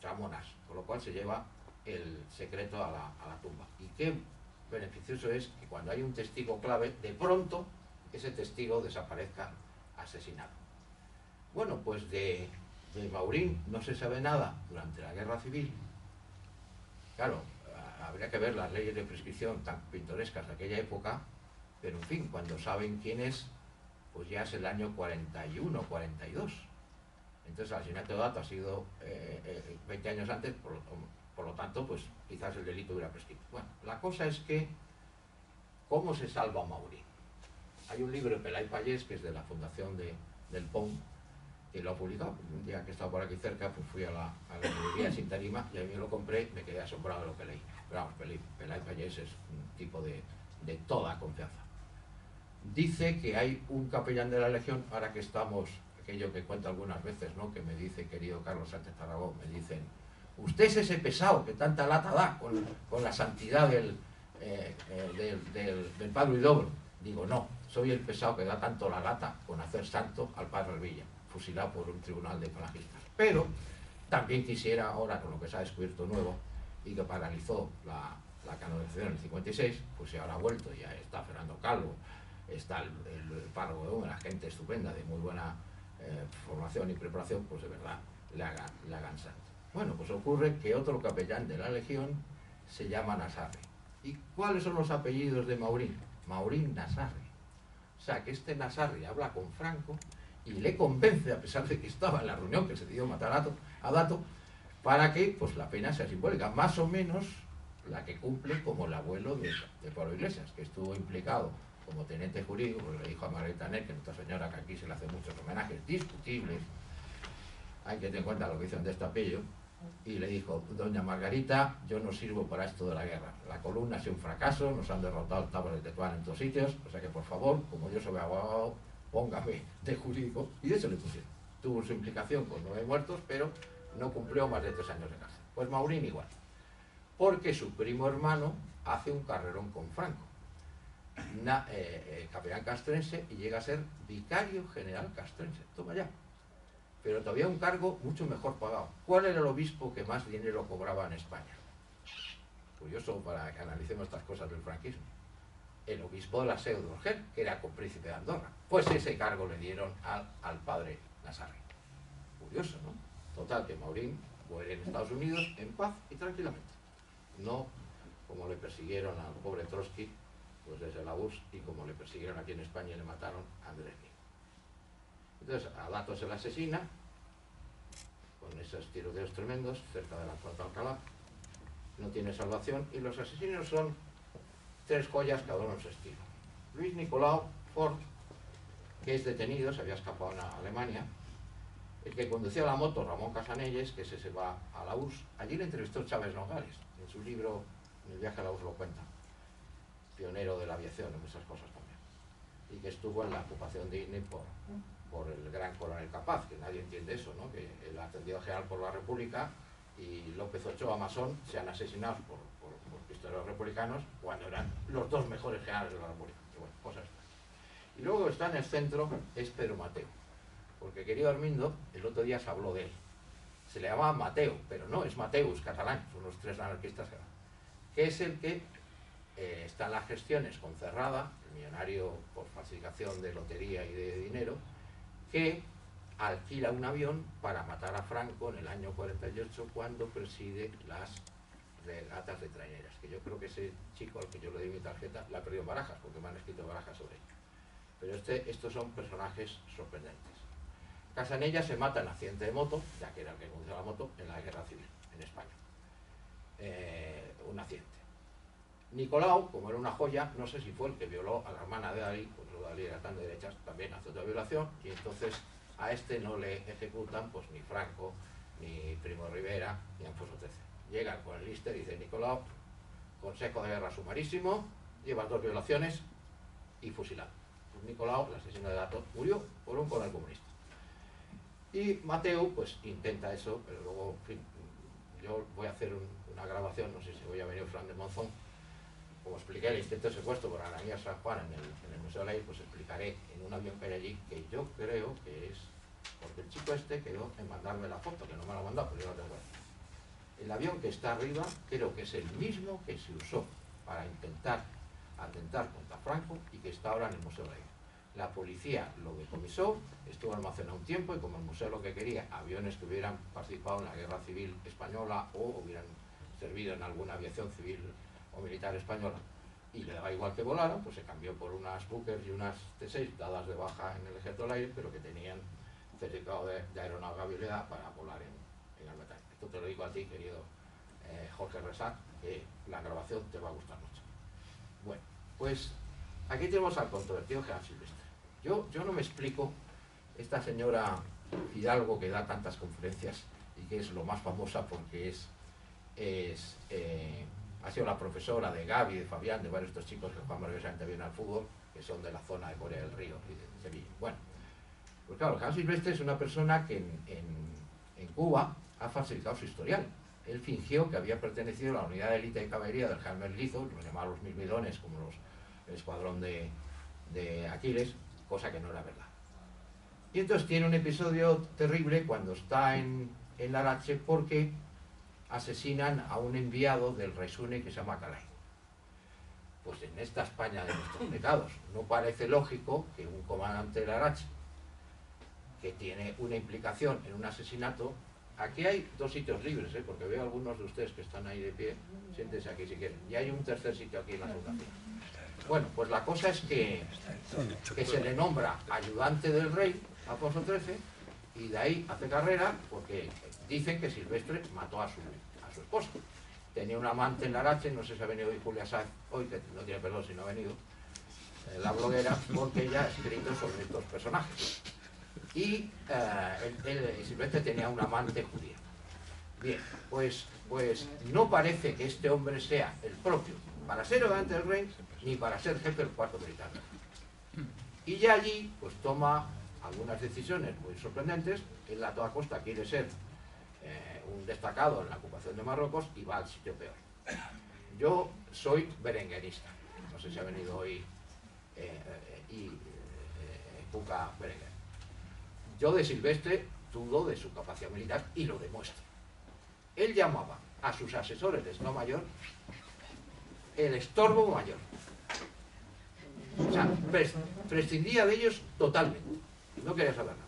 Ramón Ars, con lo cual se lleva el secreto a la tumba. Y qué beneficioso es que cuando hay un testigo clave, de pronto ese testigo desaparezca asesinado. Bueno, pues de Maurín no se sabe nada durante la Guerra Civil. Claro, habría que ver las leyes de prescripción tan pintorescas de aquella época, pero en fin, cuando saben quién es, pues ya es el año 41, 42. Entonces el asesinato de Dato ha sido 20 años antes, por lo tanto, pues quizás el delito hubiera prescrito. Bueno, la cosa es que, ¿cómo se salva Maurín? Hay un libro de Pelay Pallés, que es de la fundación del POM, que lo ha publicado. Un día que estaba por aquí cerca, pues fui a la librería Sin Tarima y a mí lo compré, me quedé asombrado de lo que leí. Pero vamos, Pelay Pallés es un tipo de toda confianza. Dice que hay un capellán de la Legión, ahora que estamos, aquello que cuento algunas veces, ¿no?, que me dice, querido Carlos Sánchez Tarragó, me dicen: usted es ese pesado que tanta lata da con la santidad del Padre Huidobro. Digo, no, soy el pesado que da tanto la lata con hacer santo al Padre Alvilla, fusilado por un tribunal de falangistas. Pero también quisiera, ahora con lo que se ha descubierto nuevo y que paralizó la canonización en el 56, pues ahora ha vuelto, ya está Fernando Calvo, está el párroco de una gente estupenda, de muy buena formación y preparación, pues de verdad le hagan santo. Bueno, pues ocurre que otro capellán de la Legión se llama Nasarri. ¿Y cuáles son los apellidos de Maurín? Maurín Nasarri. O sea, que este Nasarri habla con Franco y le convence, a pesar de que estaba en la reunión que se decidió matar a Dato, para que pues la pena sea simbólica, más o menos la que cumple como el abuelo de Pablo Iglesias, que estuvo implicado como tenente jurídico, porque le dijo a Margarita Ner, que Nuestra Señora, que aquí se le hace muchos homenajes discutibles, hay que tener en cuenta lo que hizo en Destapello, y le dijo: doña Margarita, yo no sirvo para esto de la guerra, la columna ha sido un fracaso, nos han derrotado el Tábor de Tetuán en todos sitios, o sea que por favor, como yo soy abogado, póngame de jurídico. Y de eso le pusieron. Tuvo su implicación con 9 muertos, pero no cumplió más de 3 años de cárcel. Pues Maurín igual, porque su primo hermano hace un carrerón con Franco, capellán castrense, y llega a ser vicario general castrense. Toma ya. pero todavía un cargo mucho mejor pagado. ¿Cuál era el obispo que más dinero cobraba en España? Curioso para que analicemos estas cosas del franquismo. El obispo de la Seu d'Urgell, que era compríncipe de Andorra. Pues ese cargo le dieron al padre Lasarri. Curioso, ¿no? Total, que Maurín muere en Estados Unidos en paz y tranquilamente. No como le persiguieron al pobre Trotsky, pues desde la URSS, y como le persiguieron aquí en España y le mataron a Andrés Nin. Entonces, a Datos se le asesina, con esos tiroteos tremendos, cerca de la Puerta de Alcalá. No tiene salvación, y los asesinos son tres joyas, cada uno en su estilo. Luis Nicolau Ford, que es detenido, se había escapado a Alemania. El que conducía la moto, Ramón Casanelles, que se va a la URSS. Allí le entrevistó Chávez Nogales, en su libro En el viaje a la URSS lo cuenta. Pionero de la aviación, en muchas cosas también. Y que estuvo en la ocupación de INE por el gran coronel Capaz, que nadie entiende eso, ¿no? Que el ascendido general por la República y López Ochoa Masón sean asesinados por pistoleros republicanos cuando eran los dos mejores generales de la República. Pero bueno, cosas. Y luego está en el centro, es Pedro Mateu, porque querido Armindo, el otro día se habló de él. Se le llamaba Mateu, pero no, es Mateus, catalán, son los tres anarquistas, que es el que está en las gestiones con Cerrada, el millonario por falsificación de lotería y de dinero, que alquila un avión para matar a Franco en el año 48 cuando preside las regatas de traineras, que yo creo que ese chico al que yo le di mi tarjeta la ha perdido en Barajas, porque me han escrito Barajas sobre ello. Pero estos son personajes sorprendentes. Casanella se mata en accidente de moto, ya que era el que conducía la moto, en la guerra civil en España. Un accidente. Nicolau, como era una joya, no sé si fue el que violó a la hermana de Dalí, pues Dalí era tan de derechas, también hace otra violación, y entonces a este no le ejecutan pues ni Franco, ni Primo de Rivera, ni Alfonso XIII. Llegan con el Lister y dice: Nicolau, consejo de guerra sumarísimo, llevas 2 violaciones y fusilado. Pues Nicolau, el asesino de Datos, murió por un coronel comunista. Y Mateu pues intenta eso, pero luego, en fin, yo voy a hacer una grabación, no sé si voy a venir Fran de Monzón, como expliqué el intento de secuestro por Ananías San Juan en el Museo de la Ley, pues explicaré en un avión que hay allí, que yo creo que es, porque el chico este quedó en mandarme la foto, que no me la ha mandado, pero yo la tengo ahí. El avión que está arriba creo que es el mismo que se usó para intentar atentar contra Franco y que está ahora en el Museo de la Ley. La policía lo decomisó, estuvo almacenado un tiempo, y como el museo lo que quería, aviones que hubieran participado en la guerra civil española o hubieran servido en alguna aviación civil o militar española, y le daba igual que volaran, pues se cambió por unas Bookers y unas T6 dadas de baja en el Ejército del Aire, pero que tenían certificado de aeronavegabilidad para volar en Almetán. Esto te lo digo a ti, querido Jorge Resac, que la grabación te va a gustar mucho. Bueno, pues aquí tenemos al controvertido Jean Silvestre. Yo no me explico esta señora Hidalgo que da tantas conferencias y que es lo más famosa porque ha sido la profesora de Gaby, de Fabián, de varios de estos chicos que juegan maravillosamente bien al fútbol, que son de la zona de Corea del Río y de Sevilla. Bueno, pues claro, Jean Silvestre es una persona que en Cuba ha falsificado su historial. Él fingió que había pertenecido a la unidad de élite de caballería del general Guizo, los llamaban los Mirmidones, como el escuadrón de Aquiles, cosa que no era verdad. Y entonces tiene un episodio terrible cuando está en Larache, porque asesinan a un enviado del rey Sune que se llama Calai. Pues en esta España de nuestros pecados no parece lógico que un comandante de Larache, que tiene una implicación en un asesinato. Aquí hay 2 sitios libres, porque veo algunos de ustedes que están ahí de pie, siéntense aquí si quieren, y hay un tercer sitio aquí en la segunda fila. Bueno, pues la cosa es que se le nombra ayudante del rey, Alfonso XIII, y de ahí hace carrera, porque dicen que Silvestre mató a su esposa. Tenía un amante en Larache, no sé si ha venido hoy Julia Sáenz, hoy, que no tiene perdón si no ha venido, la bloguera, porque ella ha escrito sobre estos personajes. Y Silvestre tenía un amante judía. Bien, pues no parece que este hombre sea el propio para ser ayudante del rey, ni para ser jefe del cuarto militar. Y ya allí, pues toma algunas decisiones muy sorprendentes. Él a toda costa quiere ser un destacado en la ocupación de Marruecos y va al sitio peor. Yo soy berenguerista, no sé si ha venido hoy Cuca Berenguer. Yo de Silvestre dudo de su capacidad militar y lo demuestra. Él llamaba a sus asesores de Estado Mayor el estorbo mayor. O sea, prescindía de ellos totalmente. No quería saber nada.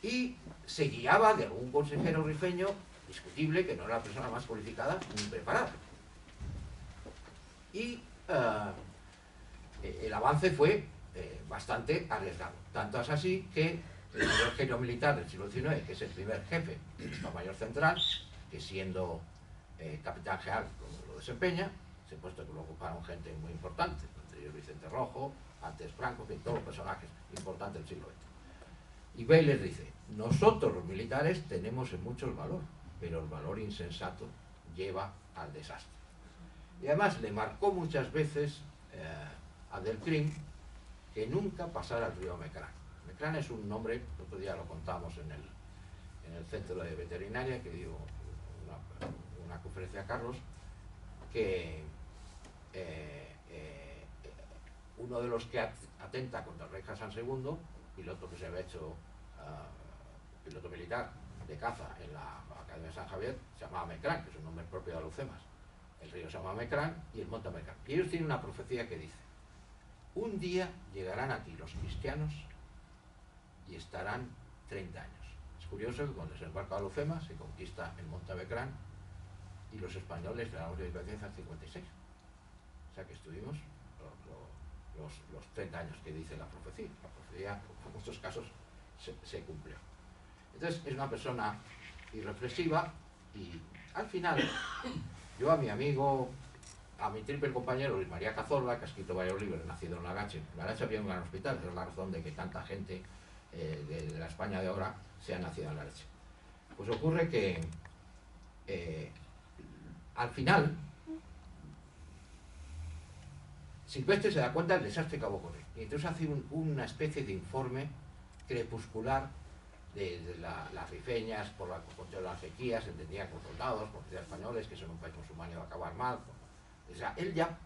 Y se guiaba de algún consejero rifeño discutible, que no era la persona más cualificada ni preparada. Y el avance fue bastante arriesgado. Tanto es así que el mayor genio militar del siglo XIX, que es el primer jefe del Estado Mayor Central, que siendo capitán general lo desempeña, se ha puesto que lo ocuparon gente muy importante, entre ellos Vicente Rojo, antes Franco, que todos los personajes importantes del siglo XX. Y ve y les dice: nosotros los militares tenemos en mucho el valor, pero el valor insensato lleva al desastre. Y además le marcó muchas veces a Delcrín que nunca pasara el río Mecrán. Mecrán es un nombre, el otro día lo contamos en el centro de veterinaria, que dio una conferencia a Carlos, que uno de los que atenta contra el rey Hassan II, piloto que se había hecho piloto militar de caza en la Academia de San Javier, se llamaba Mecrán, que es un nombre propio de Alhucemas. El río se llama Mecrán y el monte Mecrán. Y ellos tienen una profecía que dice: un día llegarán aquí los cristianos y estarán 30 años. Es curioso que cuando se embarca Alhucemas se conquista el monte Mecrán y los españoles le damos de independencia en 56. O sea que estuvimos los 30 años que dice la profecía. La profecía en muchos casos se cumplió. Entonces es una persona irreflexiva y al final yo a mi amigo, a mi triple compañero Luis María Cazorla, que ha escrito varios libros, nacido en Lagache. En Lagache había un gran hospital, es la razón de que tanta gente de la España de ahora sea nacida en Lagache. Pues ocurre que al final Silvestre se da cuenta del desastre que va a ocurrir y entonces hace una especie de informe crepuscular de las rifeñas por las sequías, entendía con soldados, con españoles, que son un país musulmán y va a acabar mal. O sea, él ya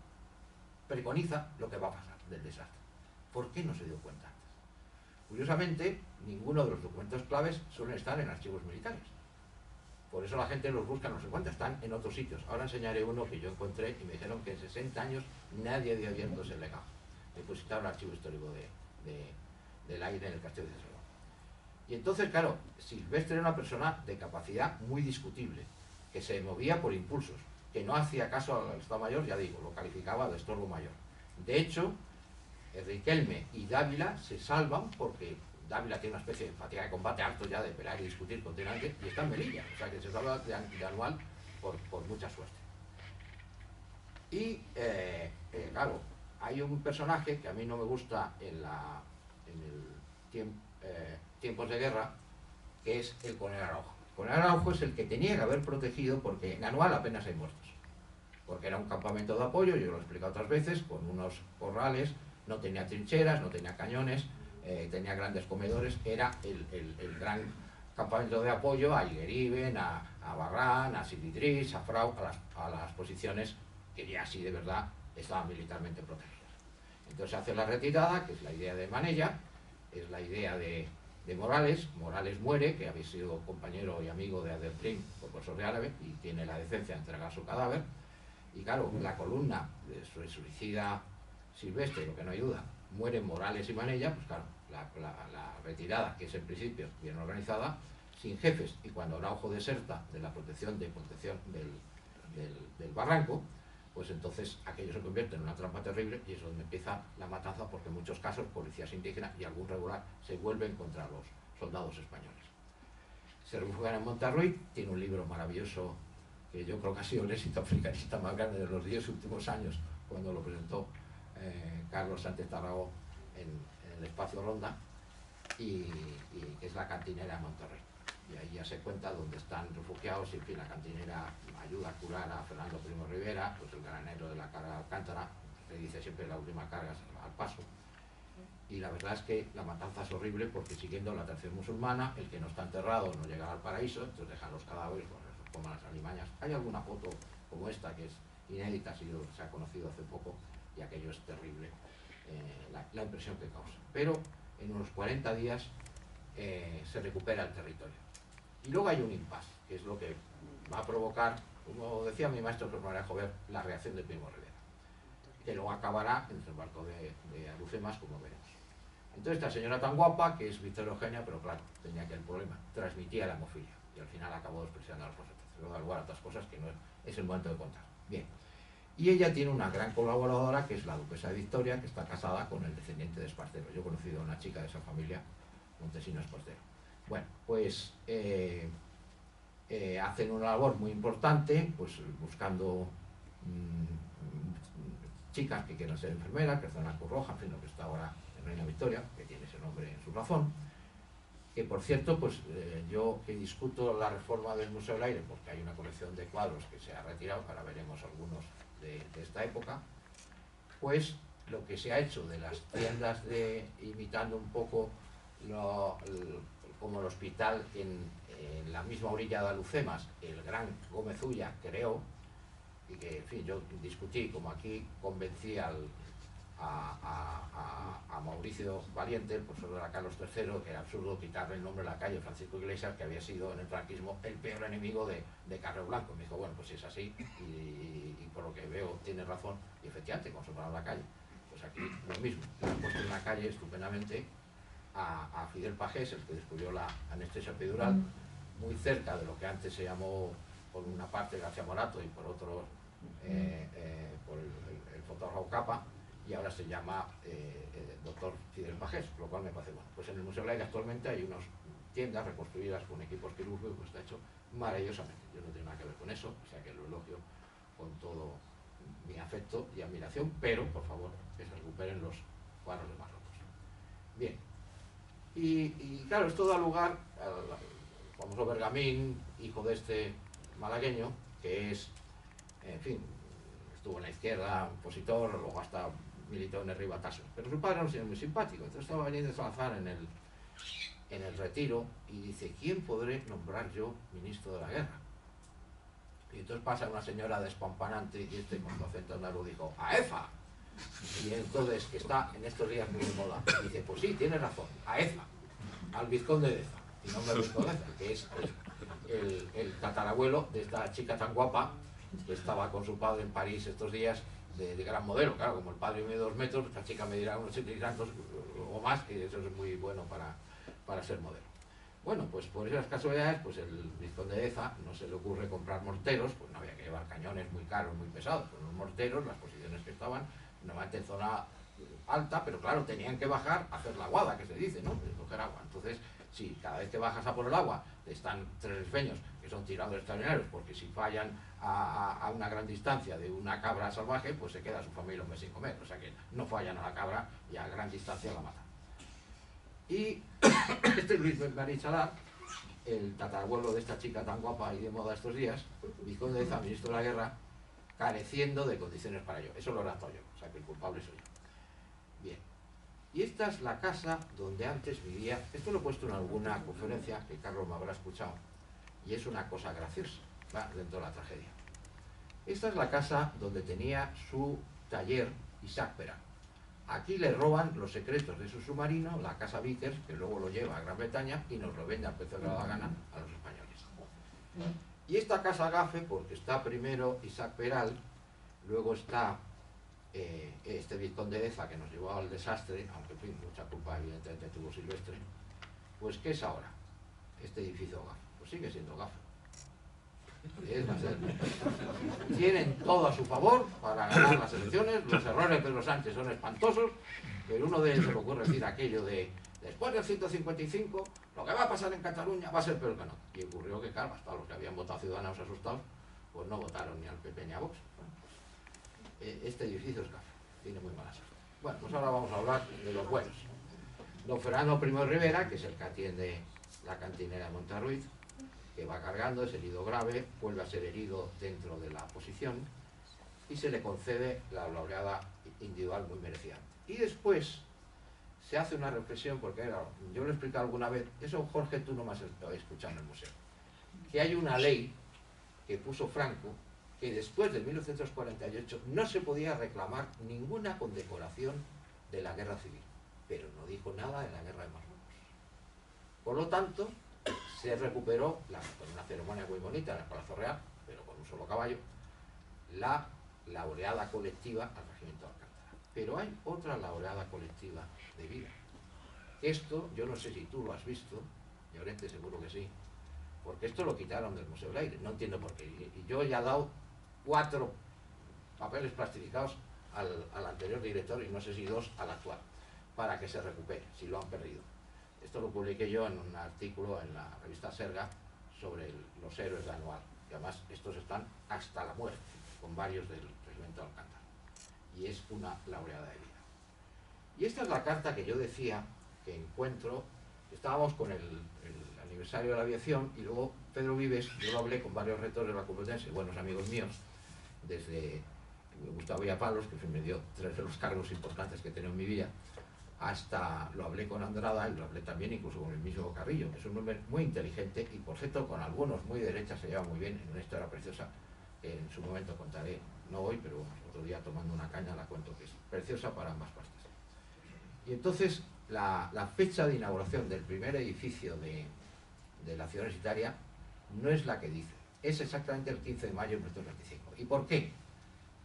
preconiza lo que va a pasar del desastre. ¿Por qué no se dio cuenta antes? Curiosamente, ninguno de los documentos claves suelen estar en archivos militares. Por eso la gente los busca, no se encuentra, están en otros sitios. Ahora enseñaré uno que yo encontré y me dijeron que en 60 años nadie había abierto ese legado. Depositaron el archivo histórico del aire en el castillo de Cerro. Y entonces, claro, Silvestre era una persona de capacidad muy discutible, que se movía por impulsos, que no hacía caso al Estado Mayor, ya digo, lo calificaba de estorbo mayor. De hecho, Riquelme y Dávila se salvan porque Dávila tiene una especie de fatiga de combate harto ya de pelear y discutir continuamente y está en Melilla, o sea que se salva de Anual por mucha suerte. Y claro, hay un personaje que a mí no me gusta en tiempos de guerra, que es el Coronel Araujo. El Coronel Araujo es el que tenía que haber protegido, porque en Anual apenas hay muertos, porque era un campamento de apoyo, yo lo he explicado otras veces, con unos corrales, no tenía trincheras, no tenía cañones, tenía grandes comedores, era el gran campamento de apoyo a Igueriben, a Barrán, a Silidris, a Frau, a las posiciones que ya sí de verdad estaban militarmente protegidas. Entonces hace la retirada, que es la idea de Manella, es la idea de Morales. Morales muere, que había sido compañero y amigo de Delcrín por profesor de árabe, y tiene la decencia de entregar su cadáver. Y claro, la columna de su suicida Silvestre, lo que no ayuda, mueren Morales y Manella, pues claro, la retirada, que es en principio bien organizada, sin jefes, y cuando Araujo deserta de la protección del barranco, pues entonces aquello se convierte en una trampa terrible y es donde empieza la matanza, porque en muchos casos policías indígenas y algún regular se vuelven contra los soldados españoles. Se refugian en Monterrey, tiene un libro maravilloso que yo creo que ha sido el éxito africanista más grande de los 10 últimos años, cuando lo presentó Carlos Sánchez Tarragó en el Espacio Ronda, y que es la cantinera de Monterrey. Y ahí ya se cuenta dónde están refugiados y en fin, la cantinera ayuda a curar a Fernando Primo Rivera, pues el granero de la carga de Alcántara, que dice siempre la última carga es al paso. Y la verdad es que la matanza es horrible porque siguiendo la tradición musulmana, el que no está enterrado no llega al paraíso, entonces dejan los cadáveres, pues, como las alimañas. Hay alguna foto como esta que es inédita, se ha conocido hace poco, y aquello es terrible, la impresión que causa. Pero en unos 40 días se recupera el territorio. Y luego hay un impasse, que es lo que va a provocar, como decía mi maestro José María Jover, la reacción de Primo Rivera, que luego acabará en el desembarco de Alhucemas, como veremos. Entonces esta señora tan guapa, que es Victoria Eugenia, pero claro, tenía aquel problema, transmitía la hemofilia, y al final acabó despreciando a los profetas. Pero da lugar a otras cosas que no es el momento de contar. Bien. Y ella tiene una gran colaboradora, que es la duquesa de Victoria, que está casada con el descendiente de Espartero. Yo he conocido a una chica de esa familia, Montesino Espartero. Bueno, pues hacen una labor muy importante, pues buscando chicas que quieran ser enfermeras, que hacen la Cruz Roja, en fin, lo que está ahora en Reina Victoria, que tiene ese nombre en su razón. Que por cierto, pues yo que discuto la reforma del Museo del Aire, porque hay una colección de cuadros que se ha retirado, ahora veremos algunos de esta época, pues lo que se ha hecho de las tiendas imitando un poco como el hospital en la misma orilla de Alhucemas, el gran Gómez Ulla creó, y que, en fin, yo discutí, como aquí convencí a Mauricio Valiente, el profesor de Carlos III, que era absurdo quitarle el nombre a la calle Francisco Iglesias, que había sido en el franquismo el peor enemigo de Carrero Blanco. Me dijo, bueno, pues si es así, y por lo que veo tiene razón, y efectivamente conservaron la calle. Pues aquí lo mismo, le han puesto una calle estupendamente a Fidel Pagés, el que descubrió la anestesia epidural, muy cerca de lo que antes se llamó, por una parte, García Morato, y por otro, por el fotógrafo Capa, y ahora se llama doctor Fidel Pagés, lo cual me parece bueno. Pues en el Museo del Aire actualmente hay unas tiendas reconstruidas con equipos quirúrgicos, pues está hecho maravillosamente. Yo no tengo nada que ver con eso, o sea que lo elogio con todo mi afecto y admiración, pero por favor que se recuperen los cuadros de Marruecos. Bien, y claro, esto da lugar al famoso Bergamín, hijo de este malagueño, que es, en fin, estuvo en la izquierda, opositor, luego hasta militó en el Ribatazo. Pero su padre era un señor muy simpático, entonces estaba veniendo de Salazar en el Retiro y dice, ¿quién podré nombrar yo ministro de la guerra? Y entonces pasa una señora despampanante y este con su acento andaluz dijo, ¡Aeza! Y entonces, que está en estos días muy de moda, dice, pues sí, tienes razón, ¡Aeza! Al vizconde de Eza, y no me vizconde de Eza, que es el tatarabuelo de esta chica tan guapa que estaba con su padre en París estos días, de gran modelo, claro, como el padre mide 2 metros, esta chica medirá unos 70 y tantos o más, y eso es muy bueno para ser modelo. Bueno, pues por esas casualidades, pues el vizconde de Eza no se le ocurre comprar morteros, pues no había que llevar cañones muy caros, muy pesados, pues los morteros, las posiciones que estaban, normalmente en zona alta, pero claro, tenían que bajar a hacer la guada, que se dice, ¿no? De coger agua. Entonces, si cada vez que bajas a por el agua están 3 rifeños que son tiradores extraordinarios, porque si fallan a una gran distancia de una cabra salvaje, pues se queda su familia un mes sin comer, o sea que no fallan a la cabra y a gran distancia la matan. Y este Luis Marichalar, el tatarabuelo de esta chica tan guapa y de moda estos días, vizconde de Eza, ministro de la guerra, careciendo de condiciones para ello. Eso lo redacto yo, o sea que el culpable soy yo. Bien. Y esta es la casa donde antes vivía, esto lo he puesto en alguna conferencia que Carlos me habrá escuchado, y es una cosa graciosa, va dentro de la tragedia. Esta es la casa donde tenía su taller Isaac Perá. Aquí le roban los secretos de su submarino, la casa Vickers, que luego lo lleva a Gran Bretaña y nos lo vende al precio que le da la gana a los españoles. Y esta casa gafe, porque está primero Isaac Peral, luego está este vizconde de Eza que nos llevó al desastre, aunque en fin, mucha culpa evidentemente tuvo Silvestre, pues ¿qué es ahora este edificio gafe? Pues sigue siendo gafe. Tienen todo a su favor para ganar las elecciones, los errores de Pedro Sánchez son espantosos, pero uno de ellos se le ocurre decir aquello de después del 155 lo que va a pasar en Cataluña va a ser peor que no. Y ocurrió que claro, hasta los que habían votado Ciudadanos asustados, pues no votaron ni al PP ni a Vox. Este edificio es gafe, tiene muy mala suerte. Bueno, pues ahora vamos a hablar de los buenos. Don Fernando Primo de Rivera, que es el que atiende la cantinera de Monterruiz, que va cargando, es herido grave, vuelve a ser herido dentro de la posición y se le concede la laureada individual muy merecida. Y después se hace una reflexión, porque yo lo he explicado alguna vez, eso Jorge tú no me has escuchado en el museo, que hay una ley que puso Franco que después de 1948 no se podía reclamar ninguna condecoración de la guerra civil, pero no dijo nada de la guerra de Marruecos. Por lo tanto, se recuperó, con una ceremonia muy bonita en el Palacio Real, pero con un solo caballo, la laureada colectiva al Regimiento de Alcántara. Pero hay otra laureada colectiva de vida. Esto, yo no sé si tú lo has visto, y Llorente seguro que sí, porque esto lo quitaron del Museo del Aire, no entiendo por qué. Y yo ya he dado 4 papeles plastificados al anterior director y no sé si 2 al actual, para que se recupere, si lo han perdido. Esto lo publiqué yo en un artículo en la revista Serga sobre los héroes de Anual, y además estos están hasta la muerte, con varios del Regimiento de Alcántara, y es una laureada de vida. Y esta es la carta que yo decía que encuentro. Estábamos con el aniversario de la aviación y luego Pedro Vives, yo lo hablé con varios rectores de la Complutense, buenos amigos míos, desde Gustavo Villapalos, que me dio 3 de los cargos importantes que he tenido en mi vida, hasta lo hablé con Andrada y lo hablé también incluso con el mismo Carrillo, que es un hombre muy inteligente y por cierto con algunos muy de derecha se lleva muy bien, en una historia preciosa que en su momento contaré, no hoy, pero otro día tomando una caña la cuento, que es preciosa para ambas partes. Y entonces la fecha de inauguración del primer edificio de la ciudad universitaria no es la que dice, es exactamente el 15 de mayo de 1925. ¿Y por qué?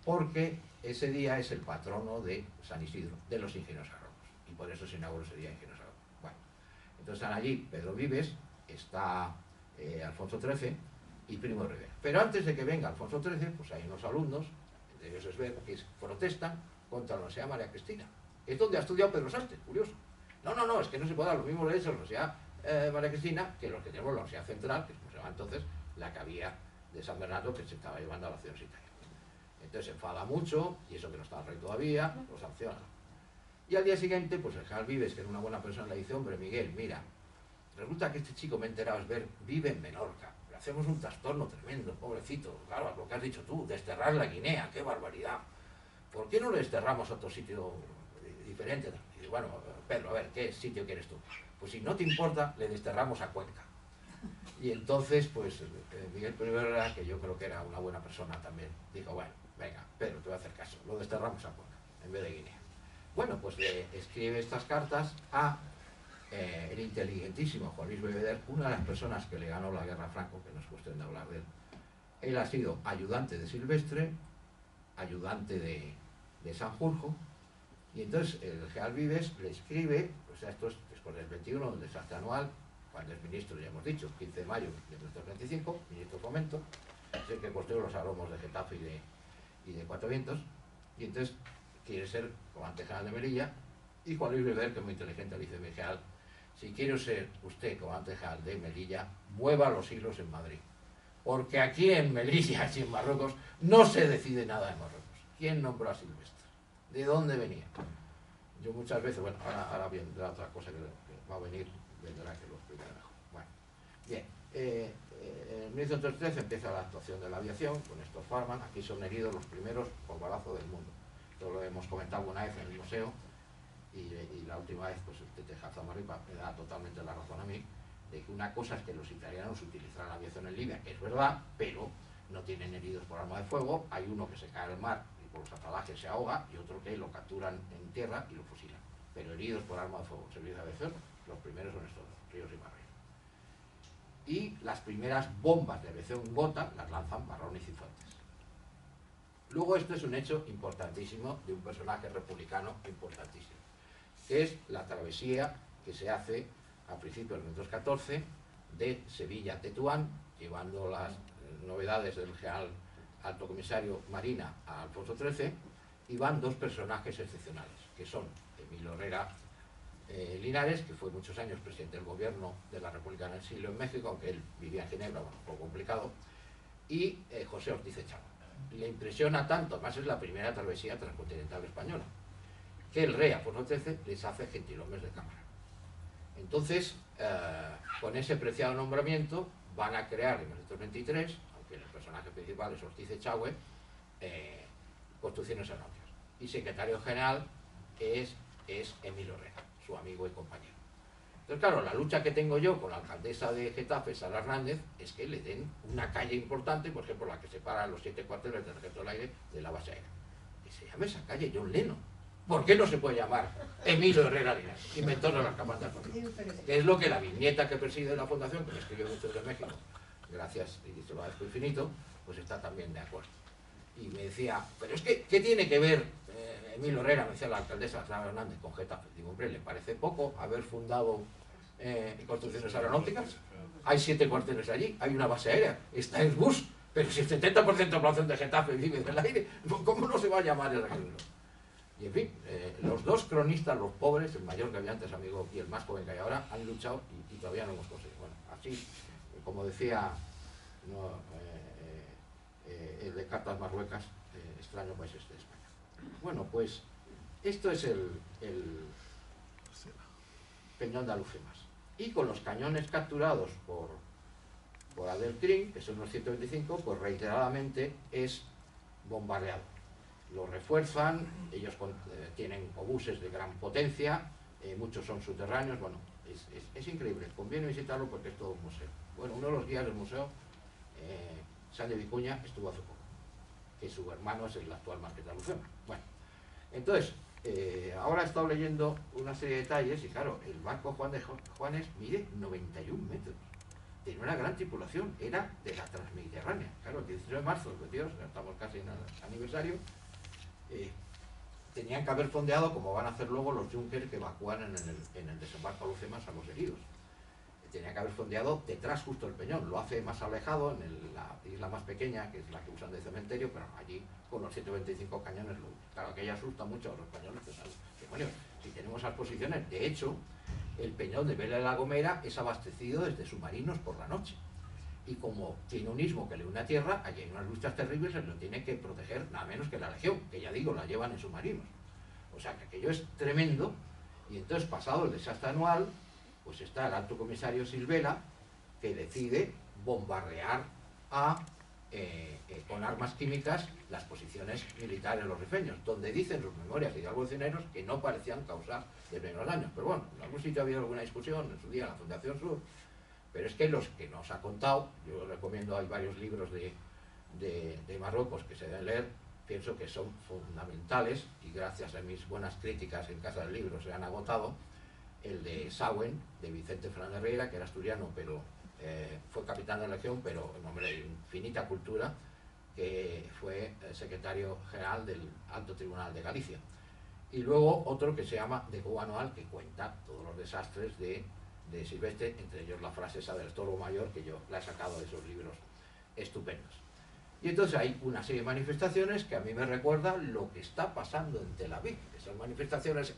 Porque ese día es el patrono de San Isidro, de los ingenieros agrónomos, y por eso se inauguró ese día ingenieros agrónomos. Bueno, entonces están allí Pedro Vives, está Alfonso XIII y Primo de Rivera. Pero antes de que venga Alfonso XIII, pues hay unos alumnos, de ellos es ver, que protestan contra la Universidad María Cristina. Es donde ha estudiado Pedro Sánchez, curioso. No, es que no se puede dar los mismos derechos a la Universidad María Cristina que los que tenemos la Universidad Central, que es como se llama entonces, la que había de San Bernardo, que se estaba llevando a la ciudad universitaria. Entonces se enfada mucho, y eso que no está rey todavía, lo sanciona. Y al día siguiente, pues el general Vives, que era una buena persona, le dice, hombre, Miguel, mira, resulta que este chico, me he enterado, vive en Menorca, le hacemos un trastorno tremendo, pobrecito, claro, lo que has dicho tú, desterrar la Guinea, qué barbaridad. ¿Por qué no le desterramos a otro sitio diferente? Y bueno, Pedro, a ver, ¿qué sitio quieres tú? Pues si no te importa, le desterramos a Cuenca. Y entonces, pues Miguel I, que yo creo que era una buena persona también, dijo, bueno, venga, Pedro, te voy a hacer caso, lo desterramos a Cuenca, en vez de Guinea. Bueno, pues le escribe estas cartas a el inteligentísimo Juan Luis Bebeder, una de las personas que le ganó la guerra a Franco, que no es cuestión de hablar de él. Él ha sido ayudante de Silvestre, ayudante de Sanjurjo, y entonces el general Vives le escribe, o sea, esto es después del 21, del desastre anual, cuando es ministro, ya hemos dicho, 15 de mayo de 1925, ministro de Fomento, es el que construyó los aromos de Getafe y de Cuatro Vientos, y entonces quiere ser comandante general de Melilla, y Juan Luis Bebeder, que es muy inteligente, le dice, mi general, si quiero ser usted comandante general de Melilla, mueva los hilos en Madrid, porque aquí en Melilla y en Marruecos no se decide nada en Marruecos. ¿Quién nombró a Silvestre? ¿De dónde venía? Yo muchas veces, bueno, ahora vendrá otra cosa que va a venir, vendrá que lo explicaré mejor. Bueno, bien, en 1913 empieza la actuación de la aviación con estos Farman. Aquí son heridos los primeros por balazo del mundo. Esto lo hemos comentado una vez en el museo y la última vez, pues el Tete Hazamarripa me da totalmente la razón a mí, de que una cosa es que los italianos utilizaran la aviación en Libia, que es verdad, pero no tienen heridos por arma de fuego. Hay uno que se cae al mar y por los atalajes se ahoga, y otro que lo capturan en tierra y lo fusilan. Pero heridos por arma de fuego, servicio de aviación, los primeros son estos dos, Ríos y Marrero. Y las primeras bombas de aviación Gota las lanzan Barrón y Cifuentes. Luego esto es un hecho importantísimo de un personaje republicano importantísimo, que es la travesía que se hace a principios de 1914 de Sevilla a Tetuán, llevando las novedades del general alto comisario Marina a Alfonso XIII, y van 2 personajes excepcionales, que son Emilio Herrera Linares, que fue muchos años presidente del gobierno de la República en el exilio en México, aunque él vivía en Ginebra, bueno, un poco complicado, y José Ortiz Echagüe. Le impresiona tanto, además es la primera travesía transcontinental española, que el rey Alfonso XIII les hace gentilhombres de cámara. Entonces, con ese preciado nombramiento, van a crear en 1923, aunque el personaje principal es Ortiz Echagüe, Construcciones Aeronáuticas. Y secretario general es Emilio Herrera, su amigo y compañero. Entonces, claro, la lucha que tengo yo con la alcaldesa de Getafe, Sara Hernández, es que le den una calle importante, por ejemplo, la que separa los 7 cuarteles del Ejército del Aire de la base aérea. Que se llame esa calle John Lennon. ¿Por qué no se puede llamar Emilio Herrera Linares, inventor de las camas de alfombra? Que es lo que la viñeta que preside la fundación, que me escribió mucho de México, gracias, y se lo agradezco infinito, pues está también de acuerdo. Y me decía, pero es que, ¿qué tiene que ver Emilio Herrera, me decía la alcaldesa Clara Hernández, con Getafe? Digo, hombre, ¿le parece poco haber fundado construcciones aeronáuticas? Hay 7 cuarteles allí, hay una base aérea, está el bus, pero si el 70% de la población de Getafe vive del aire, ¿cómo no se va a llamar el aquello? Y en fin, los dos cronistas, los pobres, el mayor que había antes, amigo, y el más joven que hay ahora, han luchado y todavía no hemos conseguido. Bueno, así, como decía el de Cartas Marruecas, extraño país este de España. Bueno, pues esto es el peñón de Alhucemas. Y con los cañones capturados por Adelcrim, que son los 125, pues reiteradamente es bombardeado. Lo refuerzan, ellos tienen obuses de gran potencia, muchos son subterráneos, bueno, es increíble, conviene visitarlo porque es todo un museo. Bueno, uno de los guías del museo, Sandy Vicuña, estuvo hace poco, que su hermano es el actual marqués de Alhucemas. Bueno, entonces, ahora he estado leyendo una serie de detalles y claro, el barco Juan de Juanes mide 91 metros. Tenía una gran tripulación, era de la Transmediterránea. Claro, el 18 de marzo, Dios, estamos casi en el aniversario, tenían que haber fondeado, como van a hacer luego los Junkers que evacúan en el desembarco a Alhucemas a los heridos. Tenía que haber fondeado detrás justo el peñón, lo hace más alejado, en la isla más pequeña, que es la que usan de cementerio, pero allí con los 125 cañones, claro que ella asusta mucho a los españoles, que bueno, si tenemos esas posiciones, de hecho, el peñón de Vela de la Gomera es abastecido desde submarinos por la noche. Y como tiene un istmo que le une a tierra, allí hay unas luchas terribles, se lo tiene que proteger nada menos que la Legión, que ya digo, la llevan en submarinos. O sea que aquello es tremendo, y entonces pasado el desastre anual, pues está el alto comisario Silvela, que decide bombardear con armas químicas las posiciones militares de los rifeños, donde dicen sus memorias y algodoneros que no parecían causar de menos daños. Pero bueno, en algún sitio ha habido alguna discusión, en su día en la Fundación Sur, pero es que los que nos ha contado, yo recomiendo, hay varios libros de Marruecos que se deben leer, pienso que son fundamentales, y gracias a mis buenas críticas en Casa del Libro se han agotado. El de Sauen, de Vicente Fernández Herrera, que era asturiano, pero fue capitán de la Legión, pero un hombre de infinita cultura, que fue secretario general del Alto Tribunal de Galicia. Y luego otro que se llama De Cuba Anual, que cuenta todos los desastres de Silvestre, entre ellos la frase esa del estorbo mayor, que yo la he sacado de esos libros estupendos. Y entonces hay una serie de manifestaciones que a mí me recuerdan lo que está pasando en Tel Aviv. Esas manifestaciones,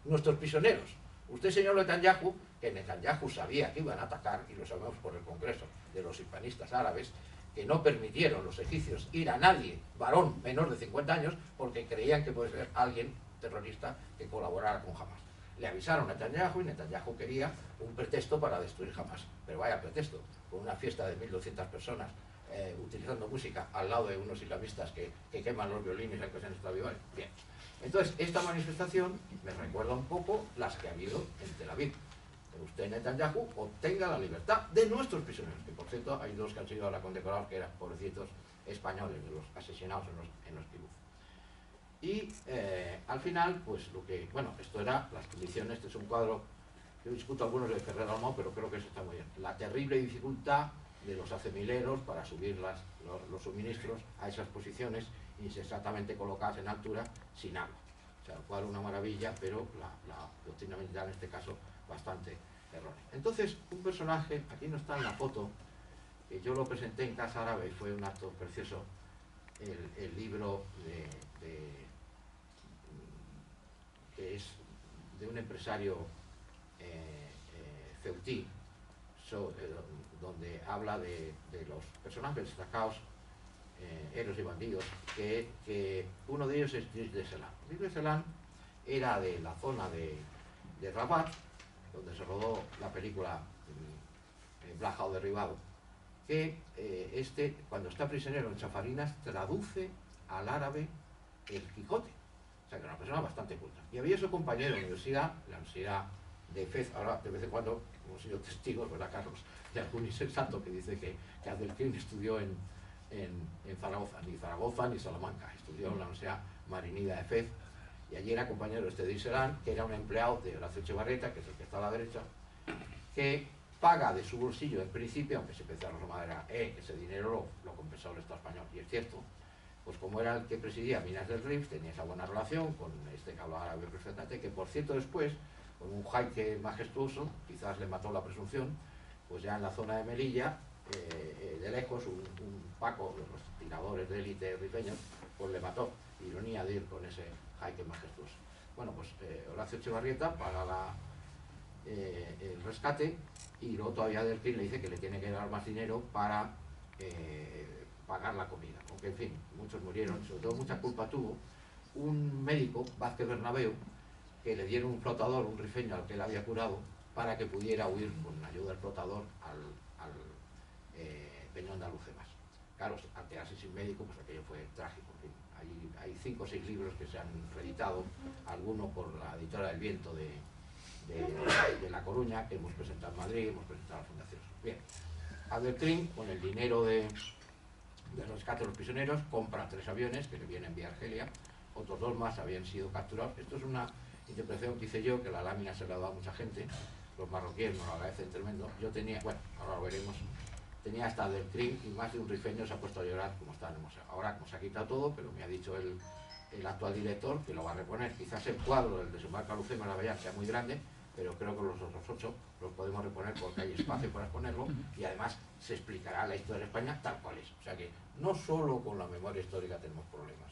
nuestros prisioneros. Usted, señor Netanyahu, que Netanyahu sabía que iban a atacar, y lo sabemos por el Congreso de los hispanistas árabes, que no permitieron los egipcios ir a nadie, varón menor de 50 años, porque creían que puede ser alguien terrorista que colaborara con Hamas. Le avisaron a Netanyahu y Netanyahu quería un pretexto para destruir Hamas. Pero vaya pretexto, con una fiesta de 1.200 personas utilizando música al lado de unos islamistas que queman los violines en ocasiones extravivales. Bien. Entonces, esta manifestación me recuerda un poco las que ha habido en Tel Aviv. Usted, Netanyahu, obtenga la libertad de nuestros prisioneros, que por cierto hay 2 que han sido ahora condecorados, que eran pobrecitos españoles, de los asesinados en los kibbutz. Y al final, pues lo que, bueno, esto era las condiciones, este es un cuadro, yo discuto algunos de Ferrer Dalmau, pero creo que eso está muy bien. La terrible dificultad de los acemileros para subir los suministros a esas posiciones inexactamente colocadas en altura, sin agua. O sea, el cuadro una maravilla, pero la doctrina militar en este caso bastante errónea. Entonces, un personaje, aquí no está en la foto, que yo lo presenté en Casa Árabe y fue un acto precioso, el libro que es de un empresario ceutí, donde habla de los personajes destacados, héroes y bandidos, que uno de ellos es Gilles de Selan. Gilles de Selan era de la zona de Rabat, donde se rodó la película Blaja o Derribado, que cuando está prisionero en Chafarinas, traduce al árabe el Quijote. O sea, que era una persona bastante culta. Y había su compañero en la Universidad de Fez, ahora de vez en cuando hemos sido testigos, ¿verdad, Carlos?, de algún insensato que dice que Adelcrim estudió en Zaragoza, ni Zaragoza ni Salamanca, estudió en la Universidad Marinida de Fez, y allí era compañero de Diserán, que era un empleado de Horacio Echevarrieta, que es el que está a la derecha, que paga de su bolsillo en principio, aunque se pensaba la madera, que ese dinero lo compensaba el Estado español, y es cierto, pues como era el que presidía Minas del Rif, tenía esa buena relación con este que hablaba árabe perfectamente, que por cierto después, con un jaique majestuoso, quizás le mató la presunción, pues ya en la zona de Melilla, de lejos, un Paco de los tiradores de élite rifeños, pues le mató, ironía de ir con ese jaique majestuoso. Bueno, pues Horacio Echevarrieta paga el rescate, y luego todavía Del Crin le dice que le tiene que dar más dinero para pagar la comida, aunque en fin, muchos murieron, sobre todo mucha culpa tuvo un médico, Vázquez Bernabeu, que le dieron un flotador, un rifeño al que él había curado, para que pudiera huir con ayuda del flotador al Peñón de Alucemas. Claro, al quedarse sin médico, pues aquello fue trágico. Hay 5 o 6 libros que se han reeditado, alguno por la editora del Viento de La Coruña, que hemos presentado en Madrid, hemos presentado en la Fundación. Bien, Del Crin, con el dinero de rescate de los prisioneros, compra 3 aviones que le vienen vía Argelia, otros 2 más habían sido capturados. Esto es una interpretación que hice yo, que la lámina se la ha dado a mucha gente, los marroquíes nos lo agradecen tremendo. Yo tenía, bueno, ahora lo veremos, tenía hasta Del Crin, y más de un rifeño se ha puesto a llorar como está en el museo. Ahora, como se ha quitado todo, pero me ha dicho el actual director que lo va a reponer. Quizás el cuadro del desembarco a Alucemas la Bella sea muy grande, pero creo que los otros 8 los podemos reponer porque hay espacio para exponerlo, y además se explicará la historia de España tal cual es. O sea que no solo con la memoria histórica tenemos problemas,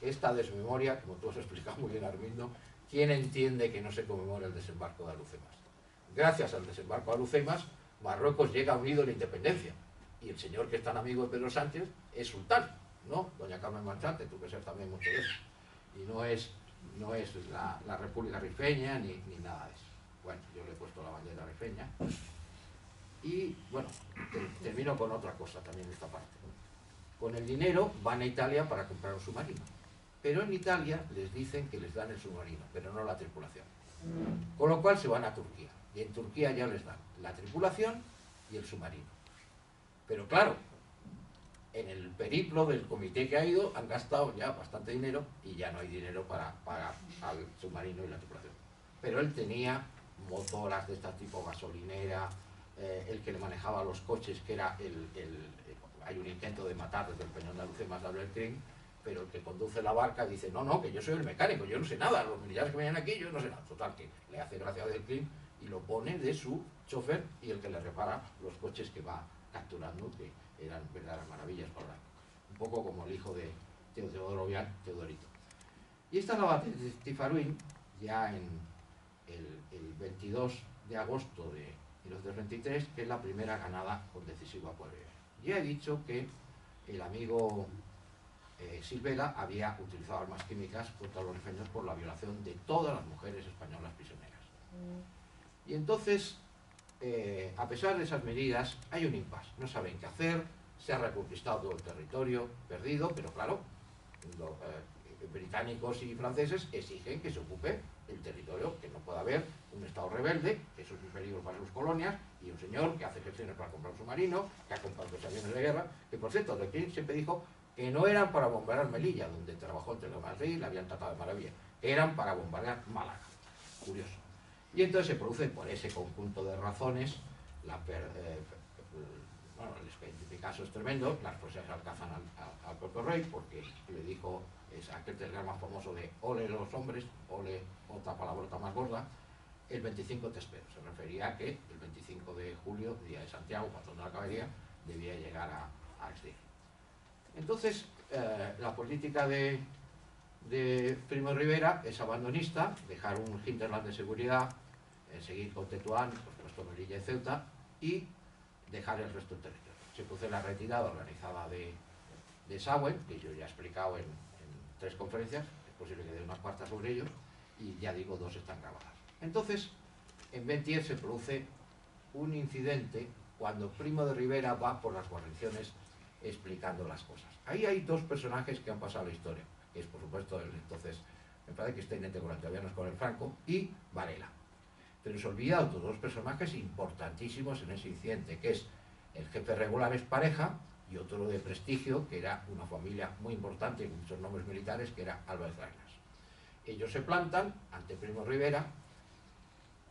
Esta desmemoria, como tú has explicado muy bien, Armindo, ¿quién entiende que no se conmemora el desembarco de Alucemas? Gracias al desembarco de Alucemas, Marruecos llega unido a la independencia, y el señor que es tan amigo de Pedro Sánchez es sultán, ¿no? Doña Carmen Marchante, tú que sabes también mucho de eso, y no es la República Rifeña ni nada de eso. Bueno, yo le he puesto la bandera rifeña. Y bueno, termino con otra cosa también de esta parte. Con el dinero van a Italia para comprar un submarino, pero en Italia les dicen que les dan el submarino, pero no la tripulación. Con lo cual se van a Turquía, y en Turquía ya les dan la tripulación y el submarino. Pero claro, en el periplo del comité que ha ido han gastado ya bastante dinero, y ya no hay dinero para pagar al submarino y la tripulación. Pero él tenía motoras de este tipo, gasolinera, el que le manejaba los coches, que era hay un intento de matar desde el Peñón de Alucemas a Del Crin, pero el que conduce la barca dice, no, que yo soy el mecánico, yo no sé nada, los militares que venían aquí, yo no sé nada. Total, que le hace gracia a Del Crin y lo pone de su chofer, y el que le repara los coches que va capturando, que eran verdaderas maravillas para la época. Un poco como el hijo de Teodoro Obiang, Teodorito. Y esta es la batalla de Tifaruín, ya en el 22 de agosto de 1923, que es la primera ganada con decisivo apoyo. Ya he dicho que el amigo Silvela había utilizado armas químicas contra los rifeños por la violación de todas las mujeres españolas prisioneras. Y entonces, a pesar de esas medidas, hay un impasse. No saben qué hacer, se ha reconquistado todo el territorio perdido, pero claro, los británicos y franceses exigen que se ocupe el territorio, que no pueda haber un estado rebelde, que eso es un peligro para sus colonias, y un señor que hace gestiones para comprar un submarino, que ha comprado 2 aviones de guerra, que por cierto, Del Crin siempre dijo que no eran para bombardear Melilla, donde trabajó en Telemadrid, le habían tratado de maravilla, eran para bombardear Málaga. Curioso. Y entonces se produce por ese conjunto de razones, el caso es tremendo, las fuerzas alcanzan al propio rey, porque le dijo, es aquel telegrama más famoso de ole los hombres, ole otra palabrota más gorda, el 25 te espero. Se refería a que el 25 de julio, día de Santiago, patrón de la caballería, debía llegar a Estir. Entonces, la política de Primo de Rivera es abandonista, dejar un hinterland de seguridad, seguir con Tetuán, por supuesto Melilla y Ceuta, y dejar el resto del territorio. Se produce la retirada organizada de Sauen, que yo ya he explicado en 3 conferencias, es posible que dé unas cuartas sobre ellos, y ya digo, 2 están grabadas. Entonces, en Bentier se produce un incidente cuando Primo de Rivera va por las guarniciones explicando las cosas. Ahí hay 2 personajes que han pasado a la historia, que es por supuesto entonces, me parece que está intendente con Antavianos con el Franco, y Varela. Pero se olvida otros 2 personajes importantísimos en ese incidente, que es el jefe regular es Pareja, y otro de prestigio, que era una familia muy importante, con muchos nombres militares, que era Álvarez Lagunas. ellos se plantan ante Primo de Rivera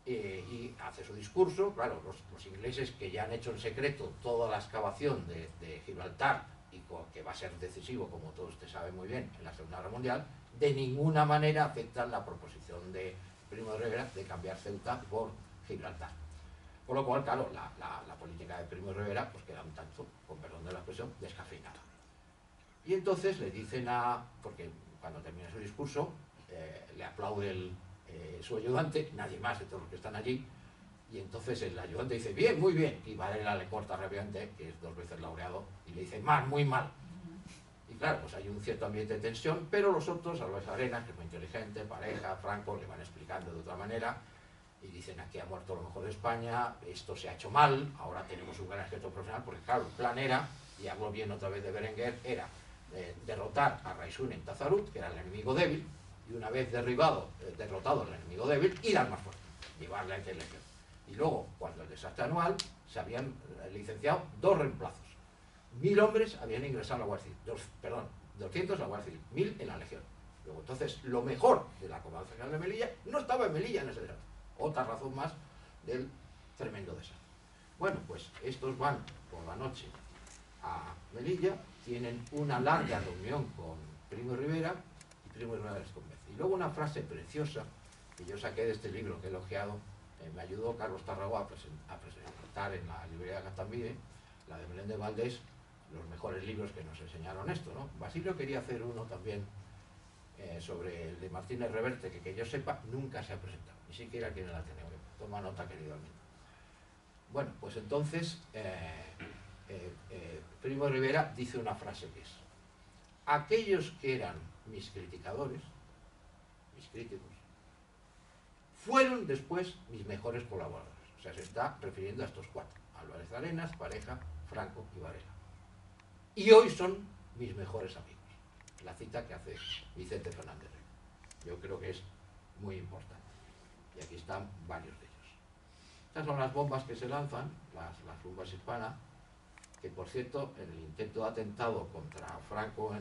y hace su discurso. Claro, los ingleses, que ya han hecho en secreto toda la excavación de Gibraltar, y que va a ser decisivo, como todos ustedes saben muy bien, en la Segunda Guerra Mundial, de ninguna manera aceptan la proposición de Primo de Rivera de cambiar Ceuta por Gibraltar. Por lo cual, claro, la política de Primo de Rivera pues queda un tanto, con perdón de la expresión, descafeinada. Y entonces le dicen porque cuando termina su discurso, le aplaude su ayudante, nadie más de todos los que están allí, y entonces el ayudante dice, bien, muy bien, y Varela le corta rápidamente, que es 2 veces laureado, y le dice, mal, muy mal. Y claro, pues hay un cierto ambiente de tensión, pero los otros, Álvarez Arenas, que es muy inteligente, Pareja, Franco, le van explicando de otra manera, y dicen, aquí ha muerto lo mejor de España, esto se ha hecho mal, ahora tenemos un gran ejército profesional, porque claro, el plan era, y hablo bien otra vez de Berenguer, era derrotar a Raisún en Tazarut, que era el enemigo débil, y una vez derrotado el enemigo débil, ir al más fuerte, llevarle a Legión. Y luego, cuando el desastre anual, se habían licenciado 2 reemplazos. 1000 hombres habían ingresado a la Guardia Civil, 200 a la Guardia Civil, 1000 en la Legión. Luego, entonces, lo mejor de la Comando General de Melilla no estaba en Melilla en ese desastre. Otra razón más del tremendo desastre. Bueno, pues estos van por la noche a Melilla, tienen una larga reunión con Primo de Rivera, y Primo de Rivera les convence. Y luego una frase preciosa que yo saqué de este libro que he elogiado, me ayudó Carlos Tarragó a presentar en la librería de Gastambide, la de Meléndez Valdés, los mejores libros que nos enseñaron esto, ¿no? Basilio quería hacer uno también sobre el de Martínez Reverte, que yo sepa nunca se ha presentado, ni siquiera aquí en el Ateneo. Toma nota, querido amigo. Bueno, pues entonces Primo de Rivera dice una frase que es: aquellos que eran mis criticadores, mis críticos, fueron después mis mejores colaboradores. O sea, se está refiriendo a estos 4: Álvarez Arenas, Pareja, Franco y Varela. Y hoy son mis mejores amigos. La cita que hace Vicente Fernández Rey. Yo creo que es muy importante. Y aquí están varios de ellos. Estas son las bombas que se lanzan, las bombas hispanas, que por cierto, en el intento de atentado contra Franco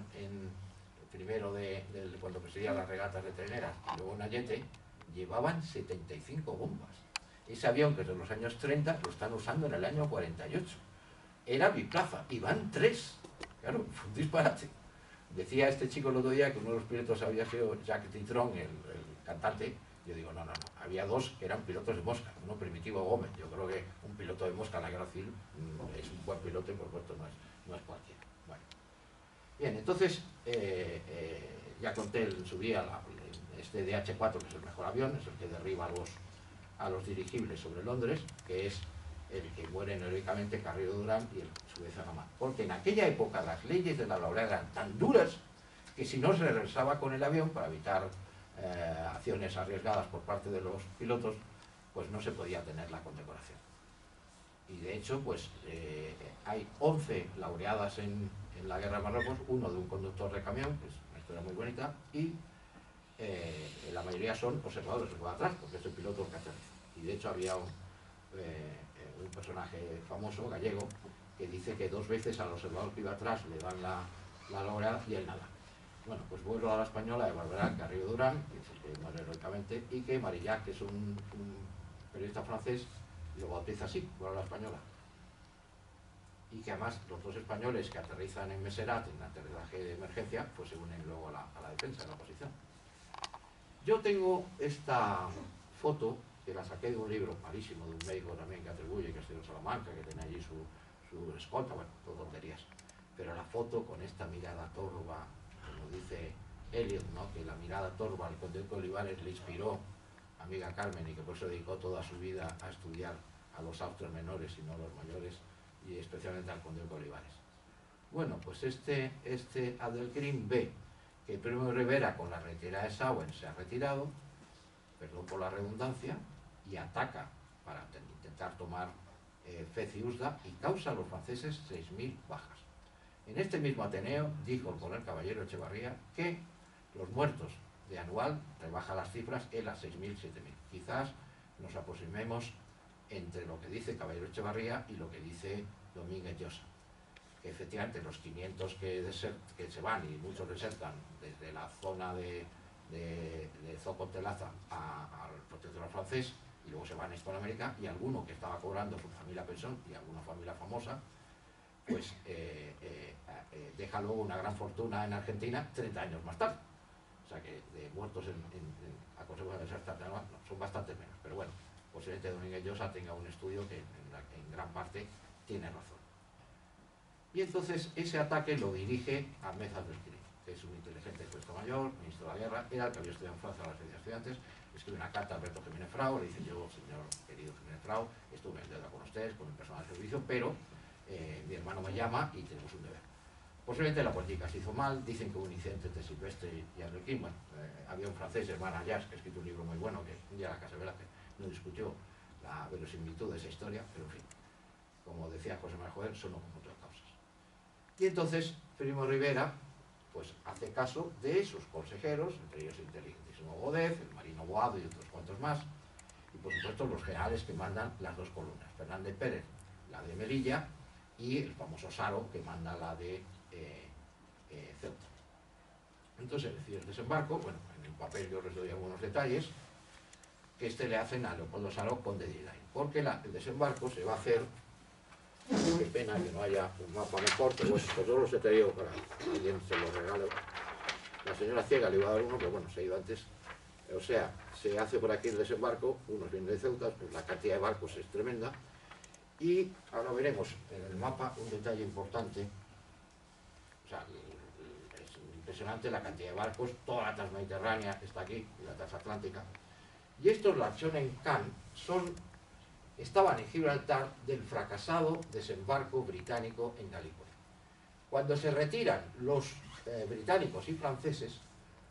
primero cuando presidía las regatas de treneras y luego en Ayete, llevaban 75 bombas. Ese avión, que es de los años 30, lo están usando en el año 48. Era biplaza, y van 3. Claro, fue un disparate. Decía este chico el otro día que uno de los pilotos había sido Jacques Titron, el cantante. Yo digo, no, había 2 que eran pilotos de mosca, uno Primitivo Gómez. Yo creo que un piloto de mosca en la guerra civil es un buen piloto, y por supuesto no es cualquiera. Bueno. Bien, entonces, ya conté en su día este DH-4, que es el mejor avión, es el que derriba a los dirigibles sobre Londres, que es el que mueren heroicamente Carrillo Durán y el Suez Agamán. Porque en aquella época las leyes de la laureada eran tan duras que si no se regresaba con el avión para evitar acciones arriesgadas por parte de los pilotos, pues no se podía tener la condecoración. Y de hecho, pues hay 11 laureadas en la guerra de Marruecos, uno de un conductor de camión, que es una historia muy bonita, y la mayoría son observadores que van atrás, porque es el piloto que aterriza. Y de hecho había un personaje famoso, gallego, que dice que 2 veces al observador que iba atrás le dan la laureada y él nada. Bueno, pues vuelvo a la española de Barberá, Carrillo Durán, que es el que muere heroicamente, y que Marillac, que es un periodista francés, lo bautiza así, vuelvo a la española. Y que además los 2 españoles que aterrizan en Meserat, en aterrizaje de emergencia, pues se unen luego a la defensa, a la posición. Yo tengo esta foto, que la saqué de un libro malísimo, de un médico también que atribuye, que es de Salamanca, que tiene allí su escolta, bueno, todo tonterías. Pero la foto con esta mirada torva, como dice Eliot, ¿no?, que la mirada torva al conde de Olivares le inspiró a amiga Carmen, y que por eso dedicó toda su vida a estudiar a los austrias menores y no a los mayores, y especialmente al conde de Olivares. Bueno, pues este Adelcrim ve que Primo de Rivera, con la retirada de Sauen, se ha retirado, perdón por la redundancia, y ataca para intentar tomar Fez y Usda, y causa a los franceses 6.000 bajas. En este mismo Ateneo dijo el coronel Caballero Echevarría que los muertos de Anual rebaja las cifras en las 6.000, 7.000. Quizás nos aproximemos entre lo que dice Caballero Echevarría y lo que dice Domínguez Llosa, que efectivamente los 500 que se van, y muchos desertan desde la zona de de Zocontelaza al protectorado francés, y luego se van a Hispanoamérica, y alguno que estaba cobrando su familia pensión, y alguna familia famosa, pues deja luego una gran fortuna en Argentina 30 años más tarde. O sea que de muertos a consecuencia de ser estatal son bastante menos. Pero bueno, posiblemente Domínguez Llosa tenga un estudio que en gran parte tiene razón. Y entonces ese ataque lo dirige Ahmed Abdelkrim, que es un inteligente puesto mayor, ministro de la guerra, era el que había estudiado en Francia a la Sociedad de Estudiantes. Escribe una carta a Alberto Jiménez Frau, le dice: yo, señor querido Jiménez Frau, estuve en deuda con ustedes, con el personal de servicio, pero mi hermano me llama y tenemos un deber. Posiblemente la política se hizo mal, dicen que hubo un incidente entre Silvestre y Abdelkrim. Bueno, había un francés, Herman Ayas, que ha escrito un libro muy bueno, que un día la Casa Velázquez no discutió la verosimilitud de esa historia, pero en fin, como decía José María Jover, son un conjunto de causas. Y entonces Primo Rivera pues hace caso de sus consejeros, entre ellos el inteligentísimo Godez, el marino Boado y otros cuantos más, y por supuesto los generales que mandan las dos columnas, Fernández Pérez, la de Melilla, y el famoso Saro, que manda la de Ceuta. Entonces se decide el desembarco. Bueno, en el papel yo les doy algunos detalles que le hacen a Leopoldo Saro conde de Illaín, porque el desembarco se va a hacer. Qué pena que no haya un mapa mejor, pero bueno, pues yo los he traído para alguien se los regalo. La señora Ciega le iba a dar uno, pero bueno, se ha ido antes. O sea, se hace por aquí el desembarco, unos vienen de Ceuta, pues la cantidad de barcos es tremenda. Y ahora veremos en el mapa un detalle importante. O sea, es impresionante la cantidad de barcos, toda la transmediterránea está aquí, y la transatlántica. Y estos Lachonen-Can estaban en Gibraltar del fracasado desembarco británico en Galípoli. Cuando se retiran los británicos y franceses,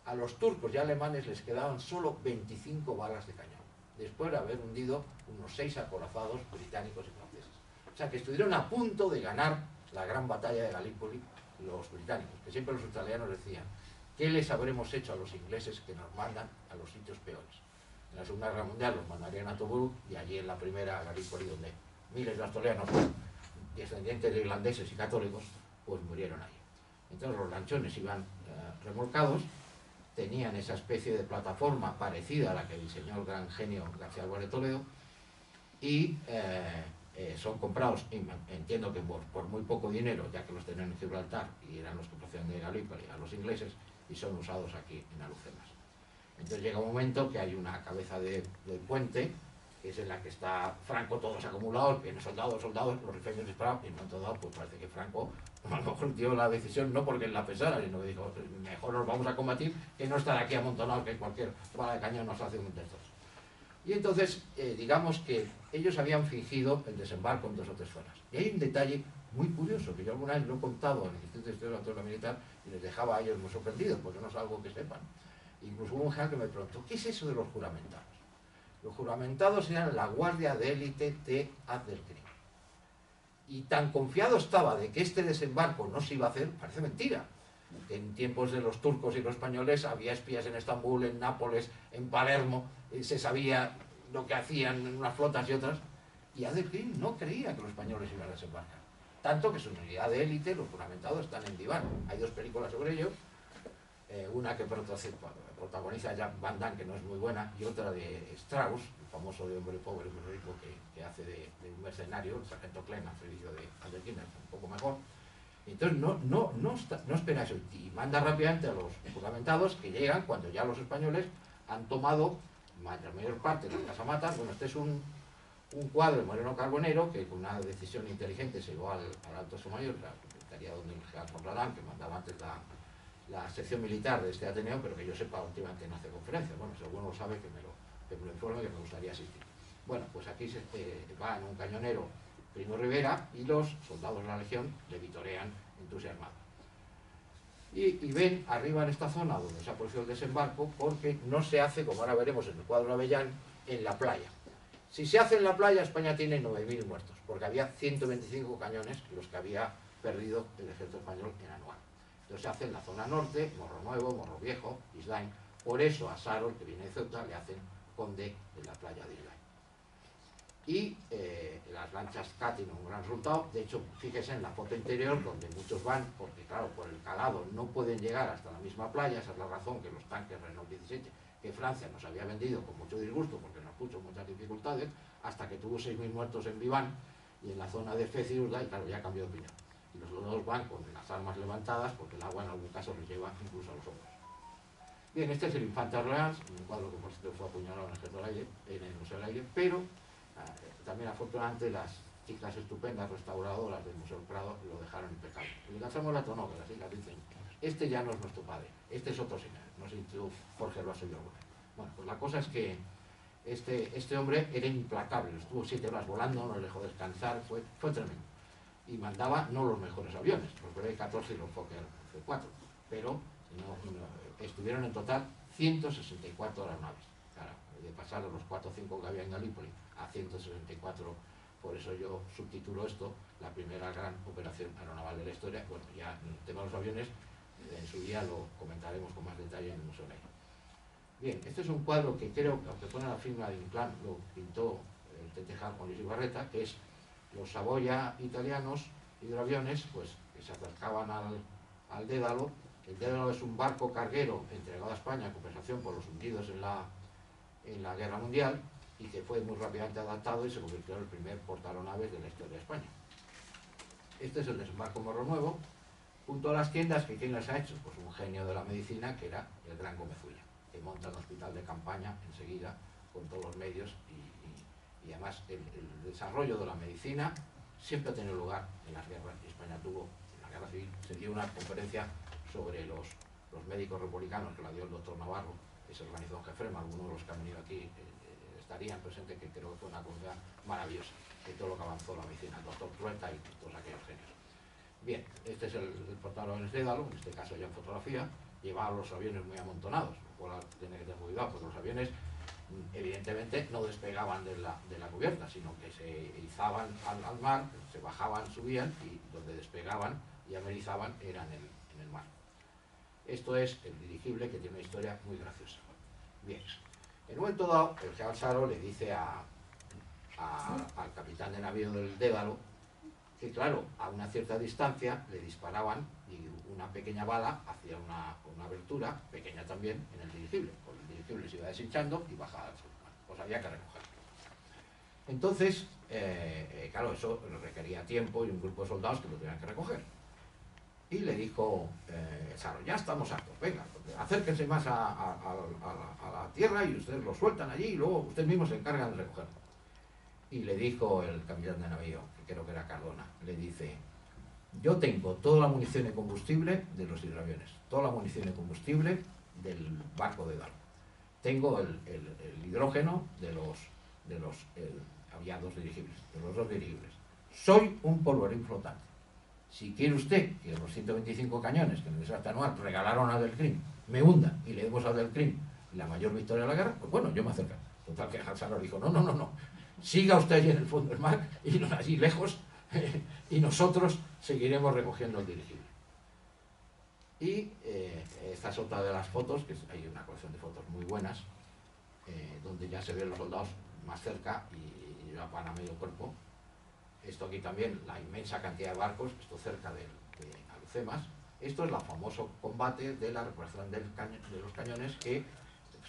a los turcos y alemanes les quedaban solo 25 balas de cañón, después de haber hundido unos 6 acorazados británicos y franceses. O sea que estuvieron a punto de ganar la gran batalla de Galípoli los británicos, que siempre los australianos decían: ¿qué les habremos hecho a los ingleses que nos mandan a los sitios peores? En la Segunda Guerra Mundial los mandarían a Tobruk, y allí en la primera, a Galípoli, donde miles de australianos, descendientes de irlandeses y católicos, pues murieron allí. Entonces los lanchones iban remolcados, tenían esa especie de plataforma parecida a la que diseñó el gran genio García Álvarez de Toledo, y son comprados, entiendo que por muy poco dinero, ya que los tenían en Gibraltar y eran los que procedían de Galípoli, a los ingleses, y son usados aquí en Alhucemas. Entonces llega un momento que hay una cabeza de puente, que es en la que está Franco, todos acumulados, vienen soldados, los rifeños disparados, y en un momento dado pues parece que Franco a lo mejor dio la decisión no porque él la pensara, sino que dijo: mejor nos vamos a combatir que no estar aquí amontonados, que cualquier bala de cañón nos hace un destrozo. Y entonces, digamos que ellos habían fingido el desembarco en 2 o 3 zonas. Y hay un detalle muy curioso, que yo alguna vez lo he contado en el Instituto de Historia de la Militar, y les dejaba a ellos muy sorprendidos, porque no es algo que sepan. Incluso hubo un general que me preguntó: ¿qué es eso de los juramentados? Los juramentados eran la guardia de élite de Abdelkrim. Y tan confiado estaba de que este desembarco no se iba a hacer, parece mentira. En tiempos de los turcos y los españoles había espías en Estambul, en Nápoles, en Palermo, se sabía lo que hacían en unas flotas y otras, y Abdelkrim no creía que los españoles iban a desembarcar. Tanto que su unidad de élite, los juramentados, están en Diván. Hay 2 películas sobre ellos, una que protagoniza Jack Van Damme, que no es muy buena, y otra de Strauss, el famoso de Hombre Pobre, muy rico, que hace de un mercenario, el sargento Klein, al servicio de Abdelkrim, un poco mejor. Entonces no espera eso, y manda rápidamente a los juramentados, que llegan cuando ya los españoles han tomado la mayor parte de las casamatas. Bueno, este es un cuadro de Moreno Carbonero, que con una decisión inteligente se llevó al Alto Somayor, la secretaría donde el general Conradán, que mandaba antes la sección militar de este Ateneo, pero que yo sepa últimamente no hace conferencias. Bueno, si alguno lo sabe, que me lo informe, que me gustaría asistir. Bueno, pues aquí va en un cañonero Primo Rivera, y los soldados de la Legión le vitorean entusiasmados. Y ven arriba en esta zona donde se ha producido el desembarco, porque no se hace, como ahora veremos en el cuadro de Avellán, en la playa. Si se hace en la playa, España tiene 9.000 muertos, porque había 125 cañones los que había perdido el ejército español en Anual. Entonces se hace en la zona norte, Morro Nuevo, Morro Viejo, Islain. Por eso a Saro, el que viene de Ceuta, le hacen conde en la playa de Islain. y las lanchas Catin, un gran resultado. De hecho, fíjese en la foto interior donde muchos van, porque claro, por el calado no pueden llegar hasta la misma playa. Esa es la razón que los tanques Renault 17 que Francia nos había vendido con mucho disgusto, porque nos puso muchas dificultades, hasta que tuvo 6.000 muertos en Viván y en la zona de Fez y Urda, y claro, ya cambió de opinión. Y los soldados van con las armas levantadas, porque el agua en algún caso les lleva incluso a los hombros. Bien, este es el Infante Orleans, un cuadro que por cierto fue apuñalado en el Ejército del Aire, en el Museo del Aire, pero también afortunadamente las chicas estupendas restauradoras del Museo del Prado lo dejaron impecable. El Garzamolato no, que las chicas dicen, este ya no es nuestro padre, este es otro señor, no sé si tú, Jorge, lo has oído alguna vez. Bueno, pues la cosa es que este hombre era implacable, estuvo 7 horas volando, no le dejó descansar, fue tremendo. Y mandaba no los mejores aviones, los BB-14 y los Fokker F-4, pero estuvieron en total 164 aeronaves. Claro, de pasar de los 4 o 5 que había en Galípoli a 164, por eso yo subtitulo esto la primera gran operación aeronaval de la historia. Bueno, ya en el tema de los aviones, en su día lo comentaremos con más detalle en el Museo del Aire. Bien, este es un cuadro que creo que, aunque pone la firma de Inclán, lo pintó el Tetejar con Luis Ibarreta, que es los Savoia italianos, hidroaviones, pues que se acercaban al Dédalo. El Dédalo es un barco carguero entregado a España en compensación por los hundidos en la Guerra Mundial, y que fue muy rápidamente adaptado y se convirtió en el primer portaavionaves de la historia de España. Este es el desembarco Morro Nuevo, junto a las tiendas que ¿quién las ha hecho? Pues un genio de la medicina, que era el gran Gómez Ulla, que monta un hospital de campaña enseguida con todos los medios, y además el desarrollo de la medicina siempre ha tenido lugar en las guerras. España tuvo, en la Guerra Civil, se dio una conferencia sobre los médicos republicanos que la dio el doctor Navarro, que se organizó en Jefrema. Algunos de los que han venido aquí estarían presentes, que creo que fue una cosa maravillosa de todo lo que avanzó la medicina, el doctor Trueta y todos aquellos genios. Bien, este es el portaaviones Dédalo, en este caso ya en fotografía. Llevaba los aviones muy amontonados, lo cual tiene que tener cuidado, porque los aviones evidentemente no despegaban de la cubierta, sino que se izaban al mar, se bajaban, subían, y donde despegaban y amerizaban era en el mar. Esto es el dirigible, que tiene una historia muy graciosa. Bien, en un momento dado, el general Saro le dice al capitán de navío del Dédalo que, claro, a una cierta distancia le disparaban y una pequeña bala hacía una abertura, pequeña también, en el dirigible. Pues el dirigible se iba deshinchando y bajaba al sur. Pues había que recogerlo. Entonces, claro, eso requería tiempo y un grupo de soldados que lo tenían que recoger. Y le dijo Saro, ya estamos hartos, venga, acérquense más a la tierra y ustedes lo sueltan allí y luego ustedes mismos se encargan de recogerlo. Y le dijo el capitán de navío, que creo que era Cardona, le dice, yo tengo toda la munición y combustible de los hidroaviones, toda la munición y combustible del barco de Dédalo. Tengo el hidrógeno había dos dirigibles, de los dos dirigibles. Soy un polvorín flotante. Si quiere usted que los 125 cañones que en el desastre anual regalaron a Delcrim me hundan y le demos a Delcrim la mayor victoria de la guerra, pues bueno, yo me acerco. Total, que Saro dijo, no, siga usted allí en el fondo del mar, y allí lejos, y nosotros seguiremos recogiendo el dirigible. Y esta es otra de las fotos, que hay una colección de fotos muy buenas, donde ya se ven los soldados más cerca y ya van a medio cuerpo. Esto aquí también, la inmensa cantidad de barcos, esto cerca de Alhucemas. Esto es el famoso combate de la recuperación de los cañones, que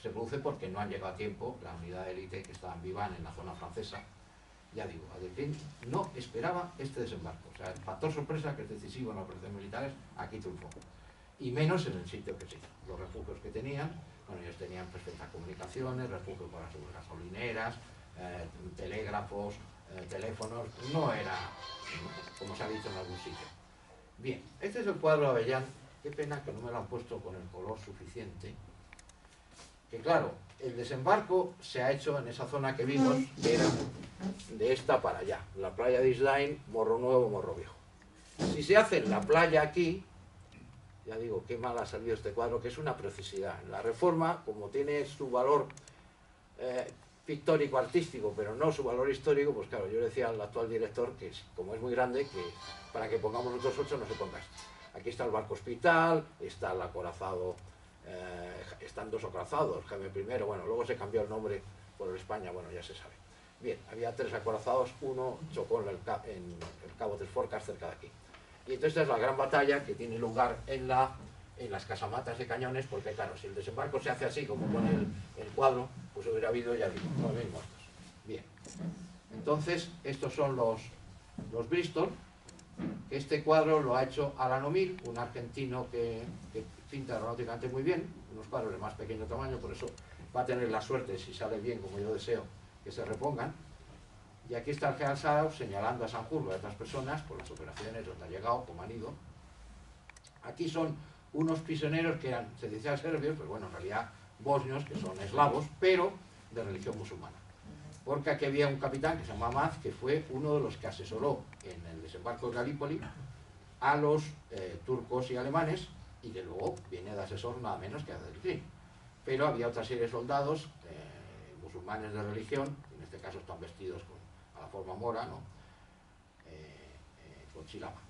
se produce porque no han llegado a tiempo la unidad de élite que estaba en Viván, en la zona francesa. Ya digo, Adelcrim no esperaba este desembarco. O sea, el factor sorpresa, que es decisivo en las operaciones militares, aquí triunfó. Y menos en el sitio que se hizo. Los refugios que tenían, bueno, ellos tenían perfectas comunicaciones, refugios para sus gasolineras, telégrafos, teléfonos, no era como se ha dicho en algún sitio. Bien, este es el cuadro de Avellán. Qué pena que no me lo han puesto con el color suficiente. Que claro, el desembarco se ha hecho en esa zona que vimos, que era de esta para allá, la playa de Isláin, Morro Nuevo, Morro Viejo. Si se hace en la playa aquí, ya digo, qué mal ha salido este cuadro, que es una preciosidad. La Reforma, como tiene su valor pictórico, artístico, pero no su valor histórico, pues claro, yo le decía al actual director que como es muy grande, que para que pongamos los 2.8 no se ponga esto. Aquí está el barco hospital, está el acorazado, están dos acorazados, Jaime I, bueno, luego se cambió el nombre por el España, bueno, ya se sabe. Bien, había 3 acorazados, uno chocó en el Cabo de Forcas, cerca de aquí. Y entonces esta es la gran batalla que tiene lugar en las casamatas de cañones, porque claro, si el desembarco se hace así, como pone el cuadro, pues hubiera habido ya 9.000 muertos. Bien, entonces estos son los Bristol. Este cuadro lo ha hecho Alan O'Mill, un argentino que pinta aeronáuticamente muy bien, unos cuadros de más pequeño tamaño, por eso va a tener la suerte, si sale bien como yo deseo, que se repongan. Y aquí está el general Sadov señalando a Sanjurjo y a otras personas por las operaciones donde ha llegado, cómo han ido. Aquí son unos prisioneros que eran, se decía serbios, pero bueno, en realidad bosnios, que son eslavos, pero de religión musulmana. Porque aquí había un capitán que se llama Maz, que fue uno de los que asesoró en el desembarco de Galípoli a los turcos y alemanes, y que luego viene de asesor nada menos que a Delfín. Pero había otra serie de soldados musulmanes de religión, en este caso están vestidos a la forma mora, ¿no? Con chilama.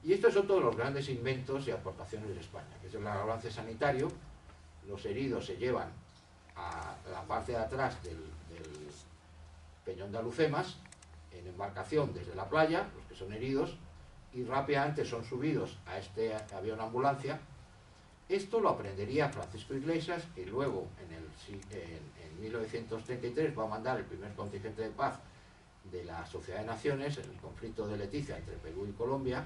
Y estos son todos los grandes inventos y aportaciones de España, que es el avance sanitario. Los heridos se llevan a la parte de atrás del Peñón de Alucemas, en embarcación desde la playa, los que son heridos, y rápidamente son subidos a este avión ambulancia. Esto lo aprendería Francisco Iglesias, que luego en 1933 va a mandar el primer contingente de paz de la Sociedad de Naciones en el conflicto de Leticia entre Perú y Colombia,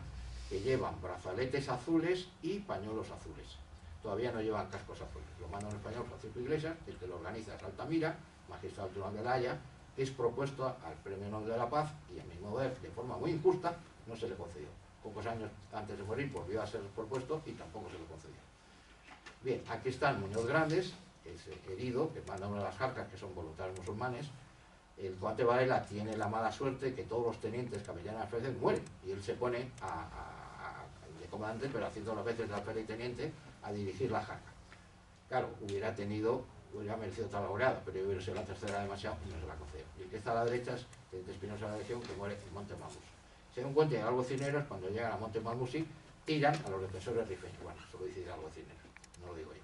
que llevan brazaletes azules y pañuelos azules. Todavía no llevan cascos azules. Lo manda en español Francisco Iglesias, el que lo organiza es Altamira, magistrado Tribunal de la Haya, es propuesto al Premio Nobel de la Paz y a mi modo de forma muy injusta no se le concedió. Pocos años antes de morir volvió a ser propuesto y tampoco se le concedió. Bien, aquí están Muñoz Grandes, que es herido, que manda una de las jarcas, que son voluntarios musulmanes. El comandante Varela tiene la mala suerte que todos los tenientes capellanes alférez mueren, y él se pone de comandante, pero haciendo las veces de alférez y teniente, a dirigir la jarca. Claro, hubiera merecido otra laureada, pero hubiera sido la tercera demasiado y no se la concedió. Y el que está a la derecha es teniente Espinosa de la Legión, que muere en Monte Malmusi. Se dan cuenta que algo cineros, cuando llegan a Monte Malmusi, tiran a los defensores rifeños. Bueno, eso lo dice algo cineros, no lo digo yo.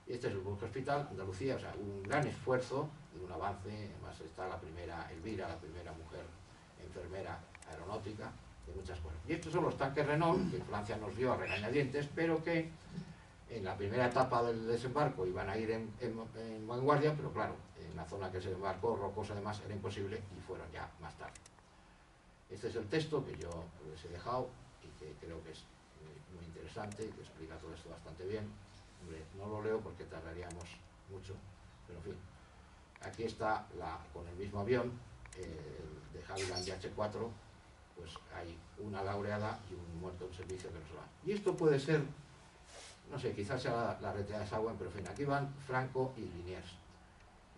Y este es el Burke Hospital, Andalucía, o sea, un gran esfuerzo de un avance. Además está la primera Elvira, la primera mujer enfermera aeronáutica, de muchas cosas. Y estos son los tanques Renault, que Francia nos dio a regañadientes, pero que en la primera etapa del desembarco iban a ir en vanguardia, pero claro, en la zona que se embarcó, rocosa además, era imposible y fueron ya más tarde. Este es el texto que yo les he dejado y que creo que es muy interesante, que explica todo esto bastante bien. Hombre, no lo leo porque tardaríamos mucho, pero en fin. Aquí está con el mismo avión, de Havilland YH-4, pues hay una laureada y un muerto en servicio que no se va. Y esto puede ser, no sé, quizás sea la retirada de Sagüen, pero en fin, aquí van Franco y Liniers.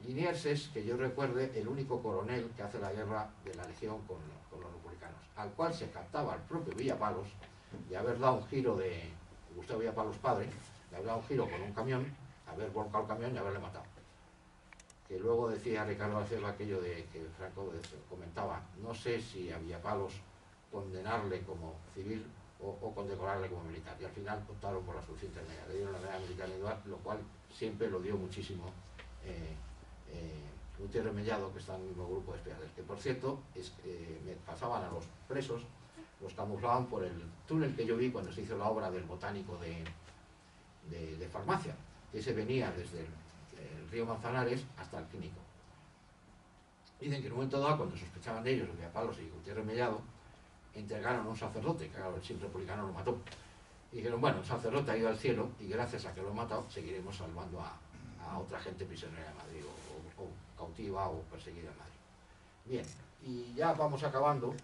Liniers es, que yo recuerde, el único coronel que hace la guerra de la Legión con los republicanos, al cual se captaba el propio Villapalos de haber dado un giro de Gustavo Villapalos padre, de haber dado un giro con un camión, haber volcado el camión y haberle matado. Que luego decía Ricardo García aquello de que Franco comentaba, no sé si a Villapalos condenarle como civil o condecorarle como militar, y al final optaron por la solución intermedia, le dieron la medalla militar individual, lo cual siempre lo dio muchísimo Gutiérrez Mellado, que está en el mismo grupo de estudiantes, que por cierto me pasaban a los presos, los camuflaban por el túnel que yo vi cuando se hizo la obra del botánico de farmacia, que se venía desde el río Manzanares hasta el Clínico. Dicen que en un momento dado, cuando sospechaban de ellos, Villapalos y Gutiérrez Mellado, entregaron a un sacerdote, que claro, el sin republicano lo mató. Y dijeron, bueno, el sacerdote ha ido al cielo y gracias a que lo he matado seguiremos salvando a otra gente prisionera de Madrid o cautiva o perseguida en Madrid. Bien, y ya vamos acabando.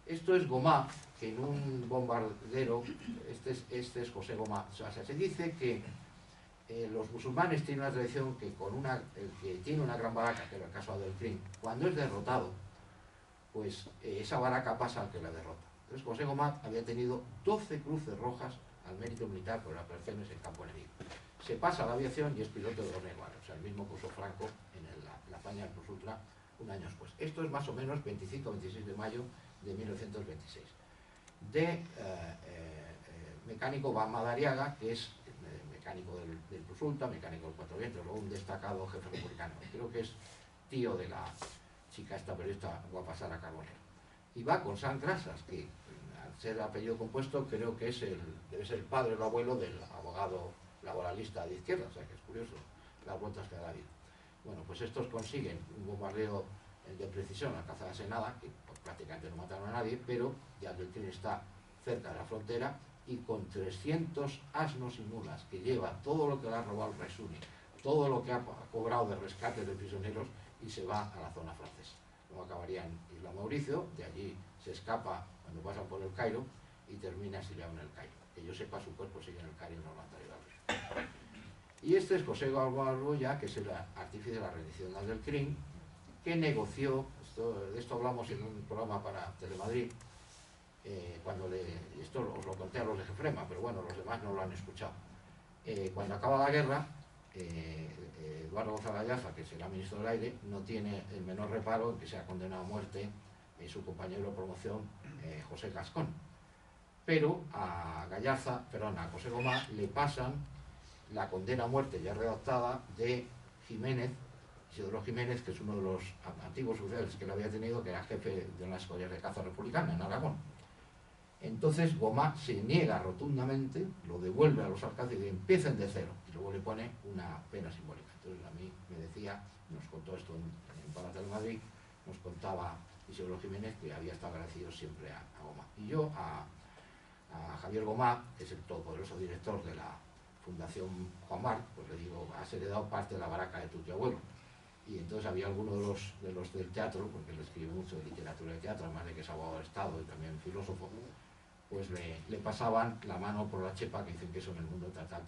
Esto es Gomá, que en un bombardero, este es José Gomá. O sea, se dice que los musulmanes tienen una tradición que el que tiene una gran baraca, que era el caso del Crim, cuando es derrotado, pues esa baraca pasa al que la derrota. Entonces José Gomá había tenido 12 cruces rojas al mérito militar por operaciones en campo enemigo. Se pasa a la aviación y es piloto de Dornier, o sea, el mismo que usó Franco en la hazaña del Plus Ultra un año después. Esto es más o menos 25-26 de mayo de 1926. Mecánico va Madariaga, que es mecánico del Plus Ultra, mecánico del Cuatro Vientos, luego un destacado jefe republicano. Creo que es tío de la chica esta periodista va a pasar a Carbonero. Y va con San Grasas, que al ser apellido compuesto creo que debe ser el padre o el abuelo del abogado laboralista de izquierda, o sea que es curioso las vueltas que da la vida. Bueno, pues estos consiguen un bombardeo de precisión a Alcázar de la Senada, que pues, prácticamente no mataron a nadie, pero ya el tren está cerca de la frontera y con 300 asnos y mulas que lleva todo lo que le ha robado el Resuni, todo lo que ha cobrado de rescate de prisioneros y se va a la zona francesa. Luego acabaría en Isla Mauricio, de allí se escapa cuando pasan por el Cairo y termina exiliado en el Cairo. Que yo sepa, su cuerpo sigue en el Cairo y no lo han traído al Resuni. Y este es José Galboya, que es el artífice de la rendición del Crin, que negoció, de esto hablamos en un programa para Telemadrid, esto os lo conté a los de Jefrema, pero bueno, los demás no lo han escuchado. Cuando acaba la guerra, Eduardo González Ayaza, que será ministro del Aire, no tiene el menor reparo en que sea condenado a muerte su compañero de promoción, José Gascón. Pero a José Gomá le pasan la condena a muerte ya redactada de Jiménez, Isidoro Jiménez, que es uno de los antiguos oficiales que él había tenido, que era jefe de una escuadrilla de caza republicana en Aragón. Entonces Gomá se niega rotundamente, lo devuelve a los alcázares y empiecen de cero, y luego le pone una pena simbólica. Entonces a mí me decía, nos contó esto en Palacio de Madrid, nos contaba Isidoro Jiménez que había estado agradecido siempre a Gomá. Y yo a Javier Gomá, que es el todopoderoso director de la Fundación Juan Marc, pues le digo, has heredado parte de la baraca de tu tío abuelo. Y entonces había alguno de los del teatro, porque él escribe mucho de literatura de teatro, además de que es abogado de Estado y también filósofo, pues le pasaban la mano por la chepa, que dicen que eso en el mundo teatral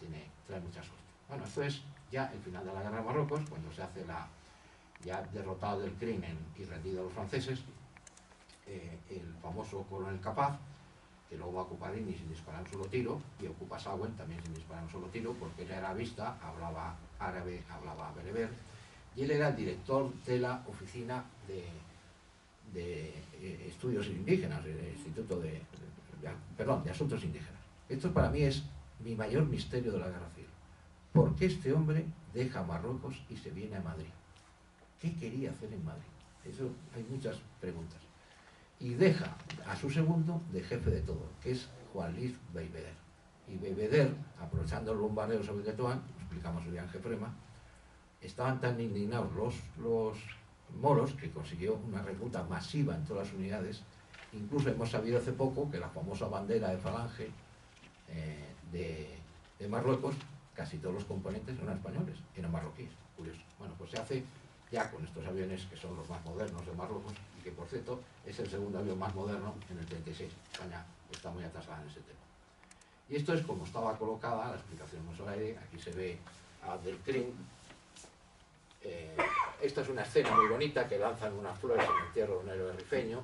trae mucha suerte. Bueno, esto es ya el final de la guerra de Marruecos, cuando se hace ya derrotado del crimen y rendido a los franceses, el famoso coronel Capaz, que luego va a ocupar Rini sin disparar un solo tiro, y ocupa Sawen también sin disparar un solo tiro, porque él era arabista, hablaba árabe, hablaba bereber, y él era el director de la oficina de estudios indígenas, el Instituto de Asuntos Indígenas. Esto para mí es mi mayor misterio de la guerra civil. ¿Por qué este hombre deja Marruecos y se viene a Madrid? ¿Qué quería hacer en Madrid? Eso hay muchas preguntas. Y deja a su segundo de jefe de todo, que es Juan Luis Beibeder. Y Beibeder, aprovechando el bombardeo sobre Tetuán, lo explicamos hoy en Jefrema, estaban tan indignados los moros que consiguió una recluta masiva en todas las unidades. Incluso hemos sabido hace poco que la famosa bandera de Falange de Marruecos, casi todos los componentes no eran españoles, eran marroquíes. Curioso. Bueno, pues se hace ya con estos aviones que son los más modernos de Marruecos y que, por cierto, es el segundo avión más moderno en el 36. España está muy atrasada en ese tema. Y esto es como estaba colocada la explicación del aire. Aquí se ve a Abdelkrim. Esta es una escena muy bonita que lanzan unas flores en el entierro de un héroe rifeño.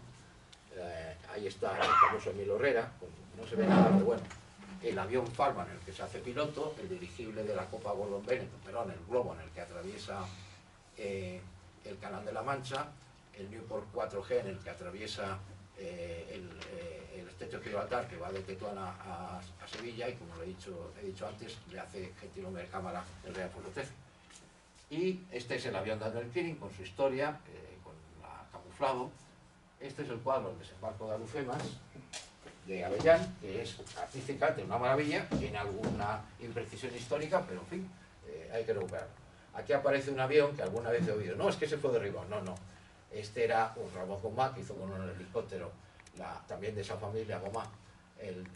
Ahí está el famoso Emilio Herrera, no se ve nada, pero bueno, el avión Farman en el que se hace piloto, el dirigible de la Copa Gordon Bennett, perdón, el globo en el que atraviesa el Canal de la Mancha, el Newport 4G en el que atraviesa el estrecho de Gibraltar, que va de Tetuán a Sevilla, y como lo he dicho antes, le hace gentilhombre de cámara el Real Alfonso XIII. Y este es el avión de Abdelkrim con su historia, con la camuflado. Este es el cuadro del desembarco de Alhucemas, de Avellán, que es artísticamente una maravilla, tiene alguna imprecisión histórica, pero en fin, hay que recuperarlo. Aquí aparece un avión que alguna vez he oído, no, es que se fue derribado, no. Este era un Ramón Gomá, que hizo con un helicóptero, también de esa familia Gomá, el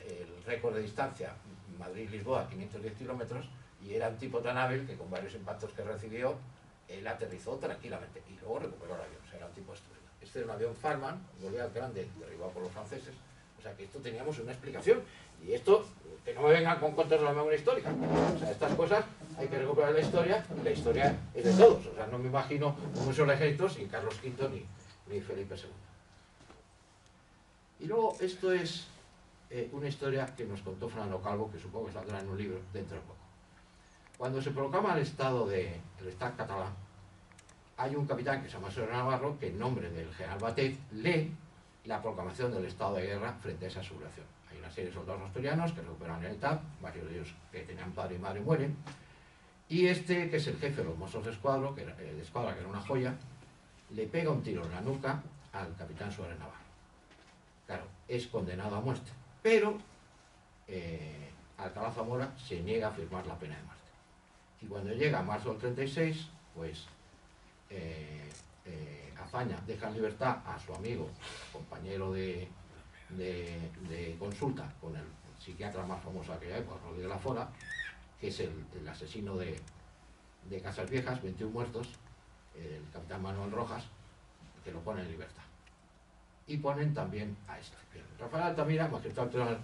récord de distancia Madrid-Lisboa, 510 kilómetros, y era un tipo tan hábil que con varios impactos que recibió, él aterrizó tranquilamente y luego recuperó el avión, o sea, era un tipo estúpido. Este era un avión Farman, un Goliath grande, derribado por los franceses, o sea que esto teníamos una explicación, y esto, que no me vengan con cuentos de la memoria histórica, o sea, estas cosas hay que recuperar la historia, y la historia es de todos, o sea, no me imagino un solo ejército sin Carlos V ni Felipe II. Y luego, esto es una historia que nos contó Fernando Calvo, que supongo que saldrá en un libro dentro de poco. Cuando se proclama el Estado catalán, hay un capitán que se llama Sor Navarro que en nombre del general Batet lee la proclamación del estado de guerra frente a esa sublevación. Hay una serie de soldados asturianos que recuperan el ETA, varios de ellos que tenían padre y madre mueren, y este, que es el jefe de los Mossos de Escuadra, que era una joya, le pega un tiro en la nuca al capitán Suárez Navarro. Claro, es condenado a muerte, pero Alcalá Zamora se niega a firmar la pena de muerte. Y cuando llega a marzo del 36, pues Azaña deja en libertad a su amigo, compañero de consulta con el psiquiatra más famoso de aquella época, Rodríguez Lafora, que es el asesino de Casas Viejas, 21 muertos, el capitán Manuel Rojas, que lo pone en libertad. Y ponen también a este. Rafael Altamira, magistrado tribunal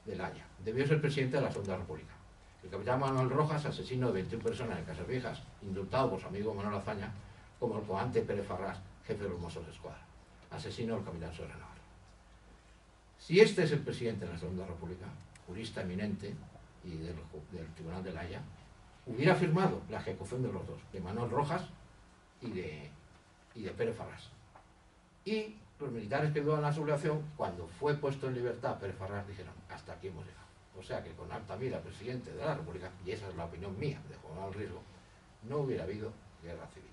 de La Haya, debió ser presidente de la Segunda República. El capitán Manuel Rojas, asesino de 21 personas en Casas Viejas, indultado por su amigo Manuel Azaña, como el comandante Pérez Farrás, jefe de los Mossos de Escuadra, asesino del capitán Suárez Navarro. Si este es el presidente de la Segunda República, jurista eminente y del Tribunal de La Haya, hubiera firmado la ejecución de los dos, de Manuel Rojas y de Pérez Farrás. Y los militares que dudan la sublevación, cuando fue puesto en libertad Pérez Farrás, dijeron, hasta aquí hemos llegado. O sea que con Altamira, presidente de la República, y esa es la opinión mía de Juan Manuel Riesgo, no hubiera habido guerra civil.